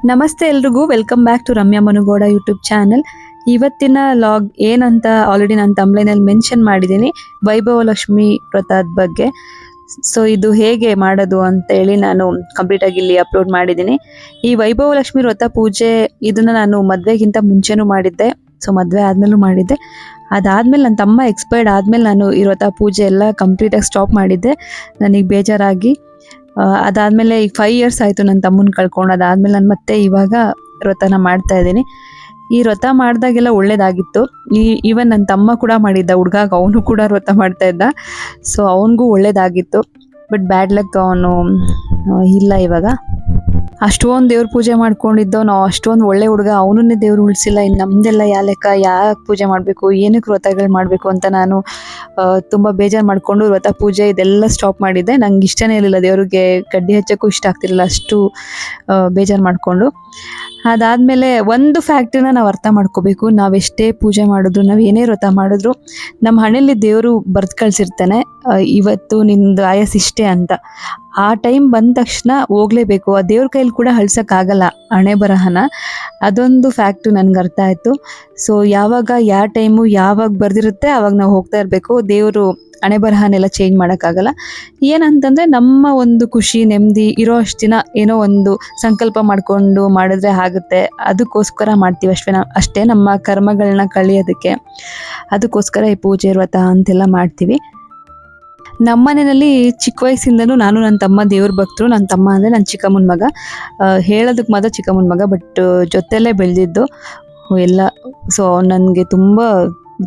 ನಮಸ್ತೆ ಎಲ್ರಿಗೂ, welcome back to Ramya Manugowda YouTube channel. ಇವತ್ತಿನ ಲಾಗ್ ಏನಂತ ಆಲ್ರೆಡಿ ನಾನು ತಮ್ಲೈನಲ್ಲಿ ಮೆನ್ಷನ್ ಮಾಡಿದ್ದೀನಿ, ವೈಭವ ಲಕ್ಷ್ಮಿ ವ್ರತದ ಬಗ್ಗೆ. ಸೊ ಇದು ಹೇಗೆ ಮಾಡೋದು ಅಂತ ಹೇಳಿ ನಾನು ಕಂಪ್ಲೀಟಾಗಿ ಇಲ್ಲಿ ಅಪ್ಲೋಡ್ ಮಾಡಿದ್ದೀನಿ. ಈ ವೈಭವ ಲಕ್ಷ್ಮಿ ವ್ರತ ಪೂಜೆ ಇದನ್ನು ನಾನು ಮದುವೆಗಿಂತ ಮುಂಚೆನೂ ಮಾಡಿದ್ದೆ, ಸೊ ಮದುವೆ ಆದಮೇಲೂ ಮಾಡಿದ್ದೆ. ಅದಾದಮೇಲೆ ನನ್ನ ತಮ್ಮ ಎಕ್ಸ್ಪೈರ್ಡ್ ಆದಮೇಲೆ ನಾನು ಈ ವ್ರತ ಪೂಜೆ ಎಲ್ಲ ಕಂಪ್ಲೀಟಾಗಿ ಸ್ಟಾಪ್ ಮಾಡಿದ್ದೆ, ನನಗೆ ಬೇಜಾರಾಗಿ. ಅದಾದಮೇಲೆ ಈಗ 5 ಇಯರ್ಸ್ ಆಯಿತು ನನ್ನ ತಮ್ಮನ ಕಳ್ಕೊಂಡು. ಅದಾದಮೇಲೆ ನಾನು ಮತ್ತೆ ಇವಾಗ ವ್ರತನ ಮಾಡ್ತಾ ಇದ್ದೀನಿ. ಈ ವ್ರತ ಮಾಡಿದಾಗೆಲ್ಲ ಒಳ್ಳೇದಾಗಿತ್ತು. ಈವನ್ ನನ್ನ ತಮ್ಮ ಕೂಡ ಮಾಡಿದ್ದ, ಹುಡುಗಾಗ ಅವನು ಕೂಡ ವ್ರತ ಮಾಡ್ತಾ ಇದ್ದ, ಸೊ ಅವನಿಗೂ ಒಳ್ಳೇದಾಗಿತ್ತು. ಬಟ್ ಬ್ಯಾಡ್ ಲಕ್, ಅವನು ಇಲ್ಲ ಇವಾಗ. ಅಷ್ಟೊಂದು ದೇವ್ರ ಪೂಜೆ ಮಾಡ್ಕೊಂಡಿದ್ದೋ ನಾವು, ಅಷ್ಟೊಂದು ಒಳ್ಳೆ ಹುಡುಗ, ಅವನನ್ನೇ ದೇವ್ರು ಉಳಿಸಿಲ್ಲ. ಇನ್ನು ನಮ್ಮದೆಲ್ಲ ಯಾ ಲೆಕ್ಕ, ಯಾಕೆ ಪೂಜೆ ಮಾಡಬೇಕು, ಏನಕ್ಕೆ ವ್ರತಗಳು ಮಾಡಬೇಕು ಅಂತ ನಾನು ತುಂಬ ಬೇಜಾರು ಮಾಡಿಕೊಂಡು ವ್ರತ ಪೂಜೆ ಇದೆಲ್ಲ ಸ್ಟಾಪ್ ಮಾಡಿದ್ದೆ. ನಂಗೆ ಇಷ್ಟನೇ ಇರಲಿಲ್ಲ, ದೇವ್ರಿಗೆ ಕಡ್ಡಿ ಹಚ್ಚೋಕ್ಕೂ ಇಷ್ಟ ಆಗ್ತಿರಲಿಲ್ಲ, ಅಷ್ಟು ಬೇಜಾರು ಮಾಡಿಕೊಂಡು. ಅದಾದಮೇಲೆ ಒಂದು ಫ್ಯಾಕ್ಟ್ರಿನ ನಾವು ಅರ್ಥ ಮಾಡ್ಕೋಬೇಕು, ನಾವೆಷ್ಟೇ ಪೂಜೆ ಮಾಡಿದ್ರು, ನಾವು ಏನೇ ವ್ರತ ಮಾಡಿದ್ರು ನಮ್ಮ ಹಣೆಯಲ್ಲಿ ದೇವರು ಬರೆದು ಕಳಿಸಿರ್ತಾನೆ, ಇವತ್ತು ನಿಂದು ಆಯಸ್ ಇಷ್ಟೇ ಅಂತ. ಆ ಟೈಮ್ ಬಂದ ತಕ್ಷಣ ಹೋಗಲೇಬೇಕು, ಆ ದೇವ್ರ ಕೈಲಿ ಕೂಡ ಅಳ್ಸೋಕ್ಕಾಗಲ್ಲ ಹಣೆ ಬರಹನ. ಅದೊಂದು ಫ್ಯಾಕ್ಟು ನನಗೆ ಅರ್ಥ ಆಯಿತು. ಸೊ ಯಾವಾಗ ಯಾವ ಟೈಮು ಯಾವಾಗ ಬರೆದಿರುತ್ತೆ ಆವಾಗ ನಾವು ಹೋಗ್ತಾ ಇರಬೇಕು. ದೇವರು ಹಣೆ ಬರಹನೆಲ್ಲ ಚೇಂಜ್ ಮಾಡೋಕ್ಕಾಗಲ್ಲ. ಏನಂತಂದರೆ ನಮ್ಮ ಒಂದು ಖುಷಿ ನೆಮ್ಮದಿ ಇರೋ ಅಷ್ಟು ದಿನ ಏನೋ ಒಂದು ಸಂಕಲ್ಪ ಮಾಡಿಕೊಂಡು ಮಾಡಿದ್ರೆ ಆಗುತ್ತೆ, ಅದಕ್ಕೋಸ್ಕರ ಮಾಡ್ತೀವಿ ಅಷ್ಟೇ, ನಮ್ಮ ಕರ್ಮಗಳನ್ನ ಕಳಿಯೋದಕ್ಕೆ. ಅದಕ್ಕೋಸ್ಕರ ಈ ಪೂಜೆ ವ್ರತ ಅಂತೆಲ್ಲ ಮಾಡ್ತೀವಿ. ನಮ್ಮ ಮನೆಯಲ್ಲಿ ಚಿಕ್ಕ ವಯಸ್ಸಿಂದನೂ ನಾನು ನನ್ನ ತಮ್ಮ ದೇವ್ರ ಭಕ್ತರು. ನನ್ನ ತಮ್ಮ ಅಂದರೆ ನನ್ನ ಚಿಕ್ಕಮ್ಮನ ಮಗ, ಹೇಳೋದಕ್ಕೆ ಮಾತ್ರ ಚಿಕ್ಕಮ್ಮನ ಮಗ, ಬಟ್ ಜೊತೆಯಲ್ಲೇ ಬೆಳೆದಿದ್ದು ಎಲ್ಲ. ಸೊ ನನಗೆ ತುಂಬ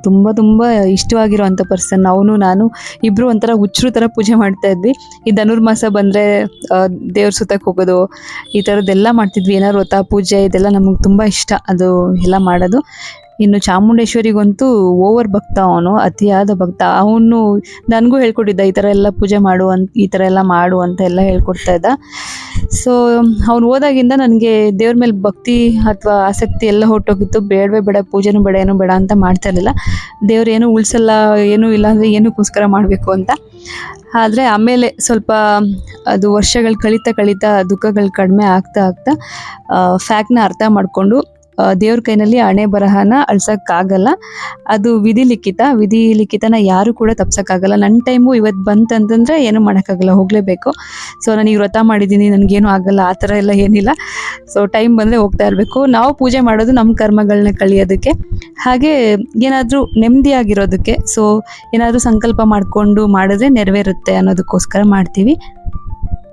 ತುಂಬ ತುಂಬ ಇಷ್ಟವಾಗಿರೋವಂಥ ಪರ್ಸನ್. ಅವನು ನಾನು ಇಬ್ಬರು ಒಂಥರ ಹುಚ್ಚರು ಥರ ಪೂಜೆ ಮಾಡ್ತಾ ಇದ್ವಿ. ಈ ಧನುರ್ಮಾಸ ಬಂದರೆ ದೇವ್ರ ಸುತ್ತಕ್ಕೆ ಹೋಗೋದು, ಈ ಥರದ್ದೆಲ್ಲ ಮಾಡ್ತಿದ್ವಿ. ಏನಾದ್ರು ವ್ರತ ಪೂಜೆ ಇದೆಲ್ಲ ನಮಗೆ ತುಂಬ ಇಷ್ಟ, ಅದು ಎಲ್ಲ ಮಾಡೋದು. ಇನ್ನು ಚಾಮುಂಡೇಶ್ವರಿಗಂತೂ ಓವರ್ ಭಕ್ತ, ಅವನು ಅತಿಯಾದ ಭಕ್ತ. ಅವನು ನನಗೂ ಹೇಳ್ಕೊಟ್ಟಿದ್ದ, ಈ ಥರ ಎಲ್ಲ ಪೂಜೆ ಮಾಡು ಅಂತ, ಈ ಥರ ಎಲ್ಲ ಮಾಡು ಅಂತ ಎಲ್ಲ ಹೇಳ್ಕೊಡ್ತಾ ಇದ್ದ. ಸೊ ಅವ್ನು ಹೋದಾಗಿಂದ ನನಗೆ ದೇವ್ರ ಮೇಲೆ ಭಕ್ತಿ ಅಥವಾ ಆಸಕ್ತಿ ಎಲ್ಲ ಹೊರಟೋಗಿತ್ತು. ಬೇಡವೇ ಬೇಡ, ಪೂಜೆನೂ ಬೇಡ, ಏನೂ ಬೇಡ ಅಂತ ಮಾಡ್ತಾ ಇರಲಿಲ್ಲ. ದೇವ್ರು ಏನೂ ಉಳಿಸಲ್ಲ, ಏನೂ ಇಲ್ಲ ಅಂದರೆ ಏನಕ್ಕೋಸ್ಕರ ಮಾಡಬೇಕು ಅಂತ. ಆದರೆ ಆಮೇಲೆ ಸ್ವಲ್ಪ ಅದು ವರ್ಷಗಳು ಕಳೀತಾ ದುಃಖಗಳು ಕಡಿಮೆ ಆಗ್ತಾ ಫ್ಯಾಕ್ಟ್ನ ಅರ್ಥ ಮಾಡಿಕೊಂಡು, ದೇವ್ರ ಕೈನಲ್ಲಿ ಹಣೆ ಬರಹನ ಅಳ್ಸೋಕ್ಕಾಗಲ್ಲ, ಅದು ವಿಧಿ ಲಿಖಿತನ ಯಾರು ಕೂಡ ತಪ್ಸೋಕ್ಕಾಗಲ್ಲ. ನನ್ನ ಟೈಮು ಇವತ್ತು ಬಂತಂತಂದರೆ ಏನೂ ಮಾಡೋಕ್ಕಾಗಲ್ಲ, ಹೋಗಲೇಬೇಕು. ಸೊ ನಾನು ಈಗ ವ್ರತ ಮಾಡಿದ್ದೀನಿ, ನನಗೇನು ಆಗಲ್ಲ ಆ ಥರ ಎಲ್ಲ ಏನಿಲ್ಲ. ಸೊ ಟೈಮ್ ಬಂದರೆ ಹೋಗ್ತಾ ಇರಬೇಕು. ನಾವು ಪೂಜೆ ಮಾಡೋದು ನಮ್ಮ ಕರ್ಮಗಳನ್ನ ಕಳಿಯೋದಕ್ಕೆ, ಹಾಗೆ ಏನಾದರೂ ನೆಮ್ಮದಿಯಾಗಿರೋದಕ್ಕೆ. ಸೊ ಏನಾದರೂ ಸಂಕಲ್ಪ ಮಾಡಿಕೊಂಡು ಮಾಡಿದ್ರೆ ನೆರವೇರುತ್ತೆ ಅನ್ನೋದಕ್ಕೋಸ್ಕರ ಮಾಡ್ತೀವಿ.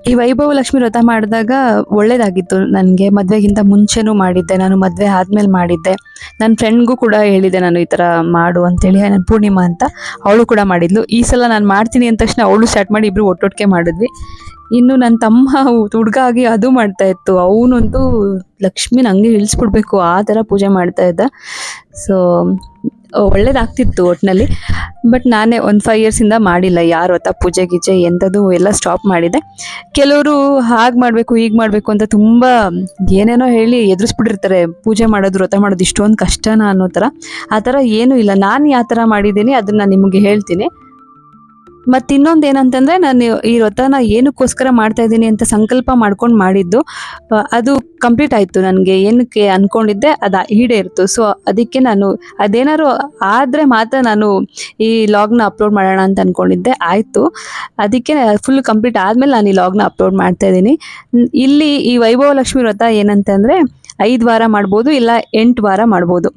ಈ ವೈಭವ ಲಕ್ಷ್ಮಿ ವ್ರತ ಮಾಡಿದಾಗ ಒಳ್ಳೇದಾಗಿತ್ತು ನನಗೆ. ಮದುವೆಗಿಂತ ಮುಂಚೆನೂ ಮಾಡಿದ್ದೆ, ನಾನು ಮದುವೆ ಆದಮೇಲೆ ಮಾಡಿದ್ದೆ. ನನ್ನ ಫ್ರೆಂಡ್ಗೂ ಕೂಡ ಹೇಳಿದ್ದೆ ನಾನು ಈ ಥರ ಮಾಡು ಅಂತೇಳಿ. ನಾನು ಪೂರ್ಣಿಮಾ ಅಂತ, ಅವಳು ಕೂಡ ಮಾಡಿದ್ಲು. ಈ ಸಲ ನಾನು ಮಾಡ್ತೀನಿ ಅಂದ ತಕ್ಷಣ ಅವಳು ಸ್ಟಾರ್ಟ್ ಮಾಡಿ ಇಬ್ಬರು ಒಟ್ಟೊಟ್ಟಿಗೆ ಮಾಡಿದ್ವಿ. ಇನ್ನು ನನ್ನ ತಮ್ಮ ಹುಡುಗ ಆಗಿ ಅದು ಮಾಡ್ತಾಯಿತ್ತು, ಅವನಂತೂ ಲಕ್ಷ್ಮಿನ ಹಂಗೆ ಇಳಿಸ್ಬಿಡ್ಬೇಕು ಆ ಥರ ಪೂಜೆ ಮಾಡ್ತಾಯಿದ್ದ. ಸೊ ಒಳ್ಳೇದಾಗ್ತಿತ್ತು ಒಟ್ಟಿನಲ್ಲಿ. ಬಟ್ ನಾನೇ ಒಂದು 5 ಇಯರ್ಸಿಂದ ಮಾಡಿಲ್ಲ ಯಾರು ವ್ರತ ಪೂಜೆ ಗೀಜೆ ಎಂಥದ್ದು ಎಲ್ಲ ಸ್ಟಾಪ್ ಮಾಡಿದೆ. ಕೆಲವರು ಹಾಗೆ ಮಾಡಬೇಕು ಹೀಗೆ ಮಾಡಬೇಕು ಅಂತ ತುಂಬ ಏನೇನೋ ಹೇಳಿ ಎದುರಿಸ್ಬಿಟ್ಟಿರ್ತಾರೆ. ಪೂಜೆ ಮಾಡೋದು ವ್ರತ ಮಾಡೋದು ಇಷ್ಟೊಂದು ಕಷ್ಟನಾ ಅನ್ನೋ ಥರ. ಆ ಥರ ಏನೂ ಇಲ್ಲ. ನಾನು ಯಾವ ಥರ ಮಾಡಿದ್ದೀನಿ ಅದನ್ನು ನಿಮಗೆ ಹೇಳ್ತೀನಿ. ಮತ್ತು ಇನ್ನೊಂದು ಏನಂತಂದರೆ, ನಾನು ಈ ವ್ರತನ ಏನಕ್ಕೋಸ್ಕರ ಮಾಡ್ತಾಯಿದ್ದೀನಿ ಅಂತ ಸಂಕಲ್ಪ ಮಾಡ್ಕೊಂಡು ಮಾಡಿದ್ದು, ಅದು ಕಂಪ್ಲೀಟ್ ಆಯಿತು. ನನಗೆ ಏನಕ್ಕೆ ಅಂದ್ಕೊಂಡಿದ್ದೆ ಅದು ಈಡೇರಿತು. ಸೊ ಅದಕ್ಕೆ ನಾನು ಅದೇನಾದ್ರು ಆದರೆ ಮಾತ್ರ ನಾನು ಈ ಲಾಗ್ನ ಅಪ್ಲೋಡ್ ಮಾಡೋಣ ಅಂತ ಅಂದ್ಕೊಂಡಿದ್ದೆ, ಆಯಿತು. ಅದಕ್ಕೆ ಫುಲ್ ಕಂಪ್ಲೀಟ್ ಆದಮೇಲೆ ನಾನು ಈ ಲಾಗ್ನ ಅಪ್ಲೋಡ್ ಮಾಡ್ತಾಯಿದ್ದೀನಿ. ಇಲ್ಲಿ ಈ ವೈಭವ ಲಕ್ಷ್ಮಿ ವ್ರತ ಏನಂತಂದರೆ 5 ವಾರ ಮಾಡ್ಬೋದು, ಇಲ್ಲ 8 ವಾರ ಮಾಡ್ಬೋದು.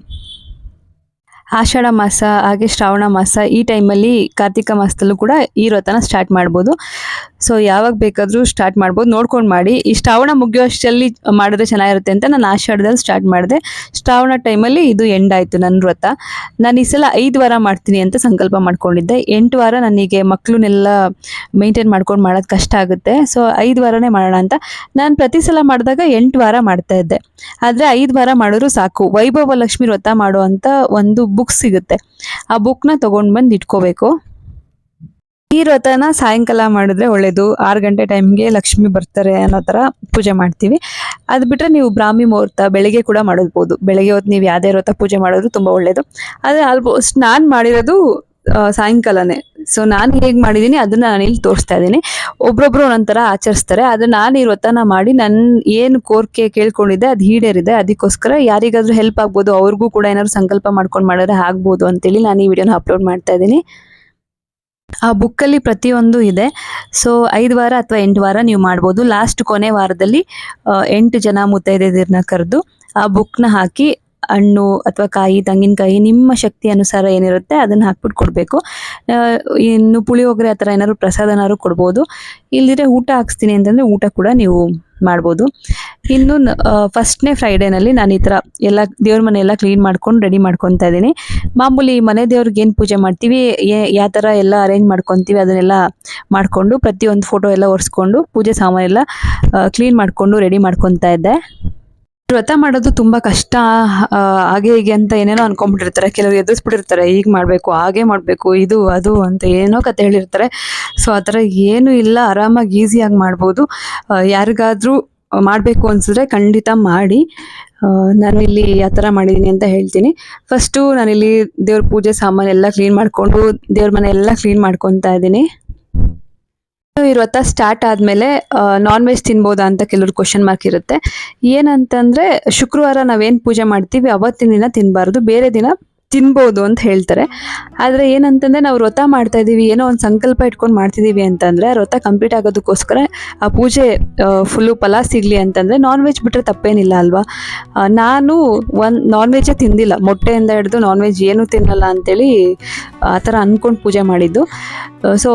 ಆಷಾಢ ಮಾಸ ಹಾಗೆ ಶ್ರಾವಣ ಮಾಸ ಈ ಟೈಮಲ್ಲಿ, ಕಾರ್ತಿಕ ಮಾಸದಲ್ಲೂ ಕೂಡ ಈ ವ್ರತನ ಸ್ಟಾರ್ಟ್ ಮಾಡ್ಬೋದು. ಸೊ ಯಾವಾಗ ಬೇಕಾದರೂ ಸ್ಟಾರ್ಟ್ ಮಾಡ್ಬೋದು, ನೋಡ್ಕೊಂಡು ಮಾಡಿ. ಈ ಶ್ರಾವಣ ಮುಗಿಯೋಷ್ಟರಲ್ಲಿ ಮಾಡಿದ್ರೆ ಚೆನ್ನಾಗಿರುತ್ತೆ ಅಂತ ನಾನು ಆಷಾಢದಲ್ಲಿ ಸ್ಟಾರ್ಟ್ ಮಾಡಿದೆ. ಶ್ರಾವಣ ಟೈಮಲ್ಲಿ ಇದು ಎಂಡ್ ಆಯಿತು ನನ್ನ ವ್ರತ. ನಾನು ಈ ಸಲ 5 ವಾರ ಮಾಡ್ತೀನಿ ಅಂತ ಸಂಕಲ್ಪ ಮಾಡ್ಕೊಂಡಿದ್ದೆ. 8 ವಾರ ನನಗೆ ಮಕ್ಕಳನ್ನೆಲ್ಲ ಮೇಂಟೈನ್ ಮಾಡ್ಕೊಂಡು ಮಾಡೋದು ಕಷ್ಟ ಆಗುತ್ತೆ. ಸೊ 5 ವಾರನೇ ಮಾಡೋಣ ಅಂತ ನಾನು ಪ್ರತಿ ಸಲ ಮಾಡಿದಾಗ 8 ವಾರ ಮಾಡ್ತಾಯಿದ್ದೆ. ಆದರೆ 5 ವಾರ ಮಾಡಿದ್ರು ಸಾಕು. ವೈಭವ ಲಕ್ಷ್ಮಿ ವ್ರತ ಮಾಡೋ ಅಂತ ಒಂದು ಬುಕ್ ಸಿಗುತ್ತೆ, ಆ ಬುಕ್ನ ತೊಗೊಂಡು ಬಂದು ಇಟ್ಕೋಬೇಕು. ಈ ವ್ರತನ ಸಾಯಂಕಾಲ ಮಾಡಿದ್ರೆ ಒಳ್ಳೇದು. 6 ಗಂಟೆ ಟೈಮ್ಗೆ ಲಕ್ಷ್ಮಿ ಬರ್ತಾರೆ ಅನ್ನೋ ಥರ ಪೂಜೆ ಮಾಡ್ತೀವಿ. ಅದು ಬಿಟ್ಟರೆ ನೀವು ಬ್ರಾಹ್ಮಿ ಮುಹೂರ್ತ ಬೆಳಗ್ಗೆ ಕೂಡ ಮಾಡಬಹುದು. ಬೆಳಗ್ಗೆ ಹೊತ್ತು ನೀವು ಯಾವುದೇ ವ್ರತ ಪೂಜೆ ಮಾಡಿದ್ರು ತುಂಬ ಒಳ್ಳೆಯದು. ಆದರೆ ಆಲ್ಮೋಸ್ಟ್ ನಾನು ಮಾಡಿರೋದು ಸಾಯಂಕಾಲನೇ. ಸೊ ನಾನು ಹೇಗೆ ಮಾಡಿದ್ದೀನಿ ಅದನ್ನು ನಾನು ಇಲ್ಲಿ ತೋರಿಸ್ತಾ ಇದ್ದೀನಿ. ಒಬ್ರೊಬ್ರು ಒಂದೊಂಥರ ಆಚರಿಸ್ತಾರೆ. ಆದ್ರೆ ನಾನು ಈ ವ್ರತನ ಮಾಡಿ ನನ್ನ ಏನು ಕೋರಿಕೆ ಕೇಳ್ಕೊಂಡಿದ್ದೆ ಅದು ಈಡೇರಿದೆ. ಅದಕ್ಕೋಸ್ಕರ ಯಾರಿಗಾದ್ರೂ ಹೆಲ್ಪ್ ಆಗ್ಬೋದು, ಅವ್ರಿಗೂ ಕೂಡ ಏನಾದ್ರು ಸಂಕಲ್ಪ ಮಾಡ್ಕೊಂಡು ಮಾಡಿದ್ರೆ ಆಗ್ಬೋದು ಅಂತೇಳಿ ನಾನು ಈ ವಿಡಿಯೋನ ಅಪ್ಲೋಡ್ ಮಾಡ್ತಾ ಇದ್ದೀನಿ. ಆ ಬುಕ್ಕಲ್ಲಿ ಪ್ರತಿಯೊಂದು ಇದೆ. ಸೊ 5 ವಾರ ಅಥವಾ 8 ವಾರ ನೀವು ಮಾಡ್ಬೋದು. ಲಾಸ್ಟ್ ಕೊನೆ ವಾರದಲ್ಲಿ 8 ಜನ ಮುತ್ತೈದೆಯರನ್ನ ಕರೆದು ಆ ಬುಕ್ನ ಹಾಕಿ ಹಣ್ಣು ಅಥವಾ ಕಾಯಿ, ತೆಂಗಿನಕಾಯಿ ನಿಮ್ಮ ಶಕ್ತಿ ಅನುಸಾರ ಏನಿರುತ್ತೆ ಅದನ್ನ ಹಾಕ್ಬಿಟ್ಟು ಕೊಡಬೇಕು. ಇನ್ನು ಪುಳಿಯೋಗರೆ ಆ ಥರ ಏನಾದ್ರು ಪ್ರಸಾದನಾದ್ರು ಕೊಡ್ಬೋದು. ಇಲ್ದಿದ್ರೆ ಊಟ ಹಾಕ್ಸ್ತೀನಿ ಅಂತಂದರೆ ಊಟ ಕೂಡ ನೀವು ಮಾಡ್ಬೋದು. ಇನ್ನು ಫಸ್ಟ್ನೇ ಫ್ರೈಡೇನಲ್ಲಿ ನಾನು ಈ ಥರ ಎಲ್ಲ ದೇವ್ರ ಮನೆ ಎಲ್ಲ ಕ್ಲೀನ್ ಮಾಡ್ಕೊಂಡು ರೆಡಿ ಮಾಡ್ಕೊತಾ ಇದ್ದೀನಿ. ಮಾಮೂಲಿ ಮನೆ ದೇವ್ರಿಗೆ ಏನು ಪೂಜೆ ಮಾಡ್ತೀವಿ, ಯಾವ ಥರ ಎಲ್ಲ ಅರೇಂಜ್ ಮಾಡ್ಕೊತೀವಿ ಅದನ್ನೆಲ್ಲ ಮಾಡಿಕೊಂಡು ಪ್ರತಿಯೊಂದು ಫೋಟೋ ಎಲ್ಲ ಒರೆಸ್ಕೊಂಡು ಪೂಜೆ ಸಾಮಾನೆಲ್ಲ ಕ್ಲೀನ್ ಮಾಡಿಕೊಂಡು ರೆಡಿ ಮಾಡ್ಕೊತಾ ಇದ್ದೆ. ವ್ರತ ಮಾಡೋದು ತುಂಬ ಕಷ್ಟ, ಹಾಗೆ ಹೀಗೆ ಅಂತ ಏನೇನೋ ಅನ್ಕೊಂಡ್ಬಿಟ್ಟಿರ್ತಾರೆ. ಕೆಲವರು ಎದುರಿಸ್ಬಿಟ್ಟಿರ್ತಾರೆ, ಈಗ ಮಾಡಬೇಕು, ಹಾಗೆ ಮಾಡಬೇಕು, ಇದು ಅದು ಅಂತ ಏನೋ ಕತೆ ಹೇಳಿರ್ತಾರೆ. ಸೊ ಆ ಥರ ಏನೂ ಇಲ್ಲ, ಆರಾಮಾಗಿ ಈಸಿಯಾಗಿ ಮಾಡ್ಬೋದು. ಯಾರಿಗಾದ್ರೂ ಮಾಡಬೇಕು ಅನ್ಸಿದ್ರೆ ಖಂಡಿತ ಮಾಡಿ. ನಾನಿಲ್ಲಿ ಯಾವ ಥರ ಮಾಡಿದ್ದೀನಿ ಅಂತ ಹೇಳ್ತೀನಿ. ಫಸ್ಟು ನಾನಿಲ್ಲಿ ದೇವ್ರ ಪೂಜೆ ಸಾಮಾನೆಲ್ಲ ಕ್ಲೀನ್ ಮಾಡಿಕೊಂಡು ದೇವ್ರ ಮನೆ ಎಲ್ಲ ಕ್ಲೀನ್ ಮಾಡ್ಕೊತಾ ಇದ್ದೀನಿ. ಈ ವ್ರತ ಸ್ಟಾರ್ಟ್ ಆದಮೇಲೆ ನಾನ್ ವೆಜ್ ತಿನ್ಬೋದಾ ಅಂತ ಕೆಲವ್ರು ಕ್ವಶನ್ ಮಾರ್ಕ್ ಇರುತ್ತೆ. ಏನಂತಂದರೆ ಶುಕ್ರವಾರ ನಾವೇನು ಪೂಜೆ ಮಾಡ್ತೀವಿ ಅವತ್ತಿನ ದಿನ ತಿನ್ನಬಾರ್ದು, ಬೇರೆ ದಿನ ತಿನ್ಬೋದು ಅಂತ ಹೇಳ್ತಾರೆ. ಆದರೆ ಏನಂತಂದರೆ ನಾವು ವ್ರತ ಮಾಡ್ತಾ ಇದ್ದೀವಿ, ಏನೋ ಒಂದು ಸಂಕಲ್ಪ ಇಟ್ಕೊಂಡು ಮಾಡ್ತಿದ್ದೀವಿ ಅಂತಂದರೆ ವ್ರತ ಕಂಪ್ಲೀಟ್ ಆಗೋದಕ್ಕೋಸ್ಕರ ಆ ಪೂಜೆ ಫುಲ್ಲು ಫಲ ಸಿಗಲಿ ಅಂತಂದರೆ ನಾನ್ ವೆಜ್ ಬಿಟ್ಟರೆ ತಪ್ಪೇನಿಲ್ಲ ಅಲ್ವಾ. ನಾನು ನಾನ್ ವೆಜ್ಜೇ ತಿಂದಿಲ್ಲ, ಮೊಟ್ಟೆಯಿಂದ ಹಿಡಿದು ನಾನ್ ವೆಜ್ ಏನೂ ತಿನ್ನಲ್ಲ ಅಂತೇಳಿ ಆ ಥರ ಅಂದ್ಕೊಂಡು ಪೂಜೆ ಮಾಡಿದ್ದು. ಸೊ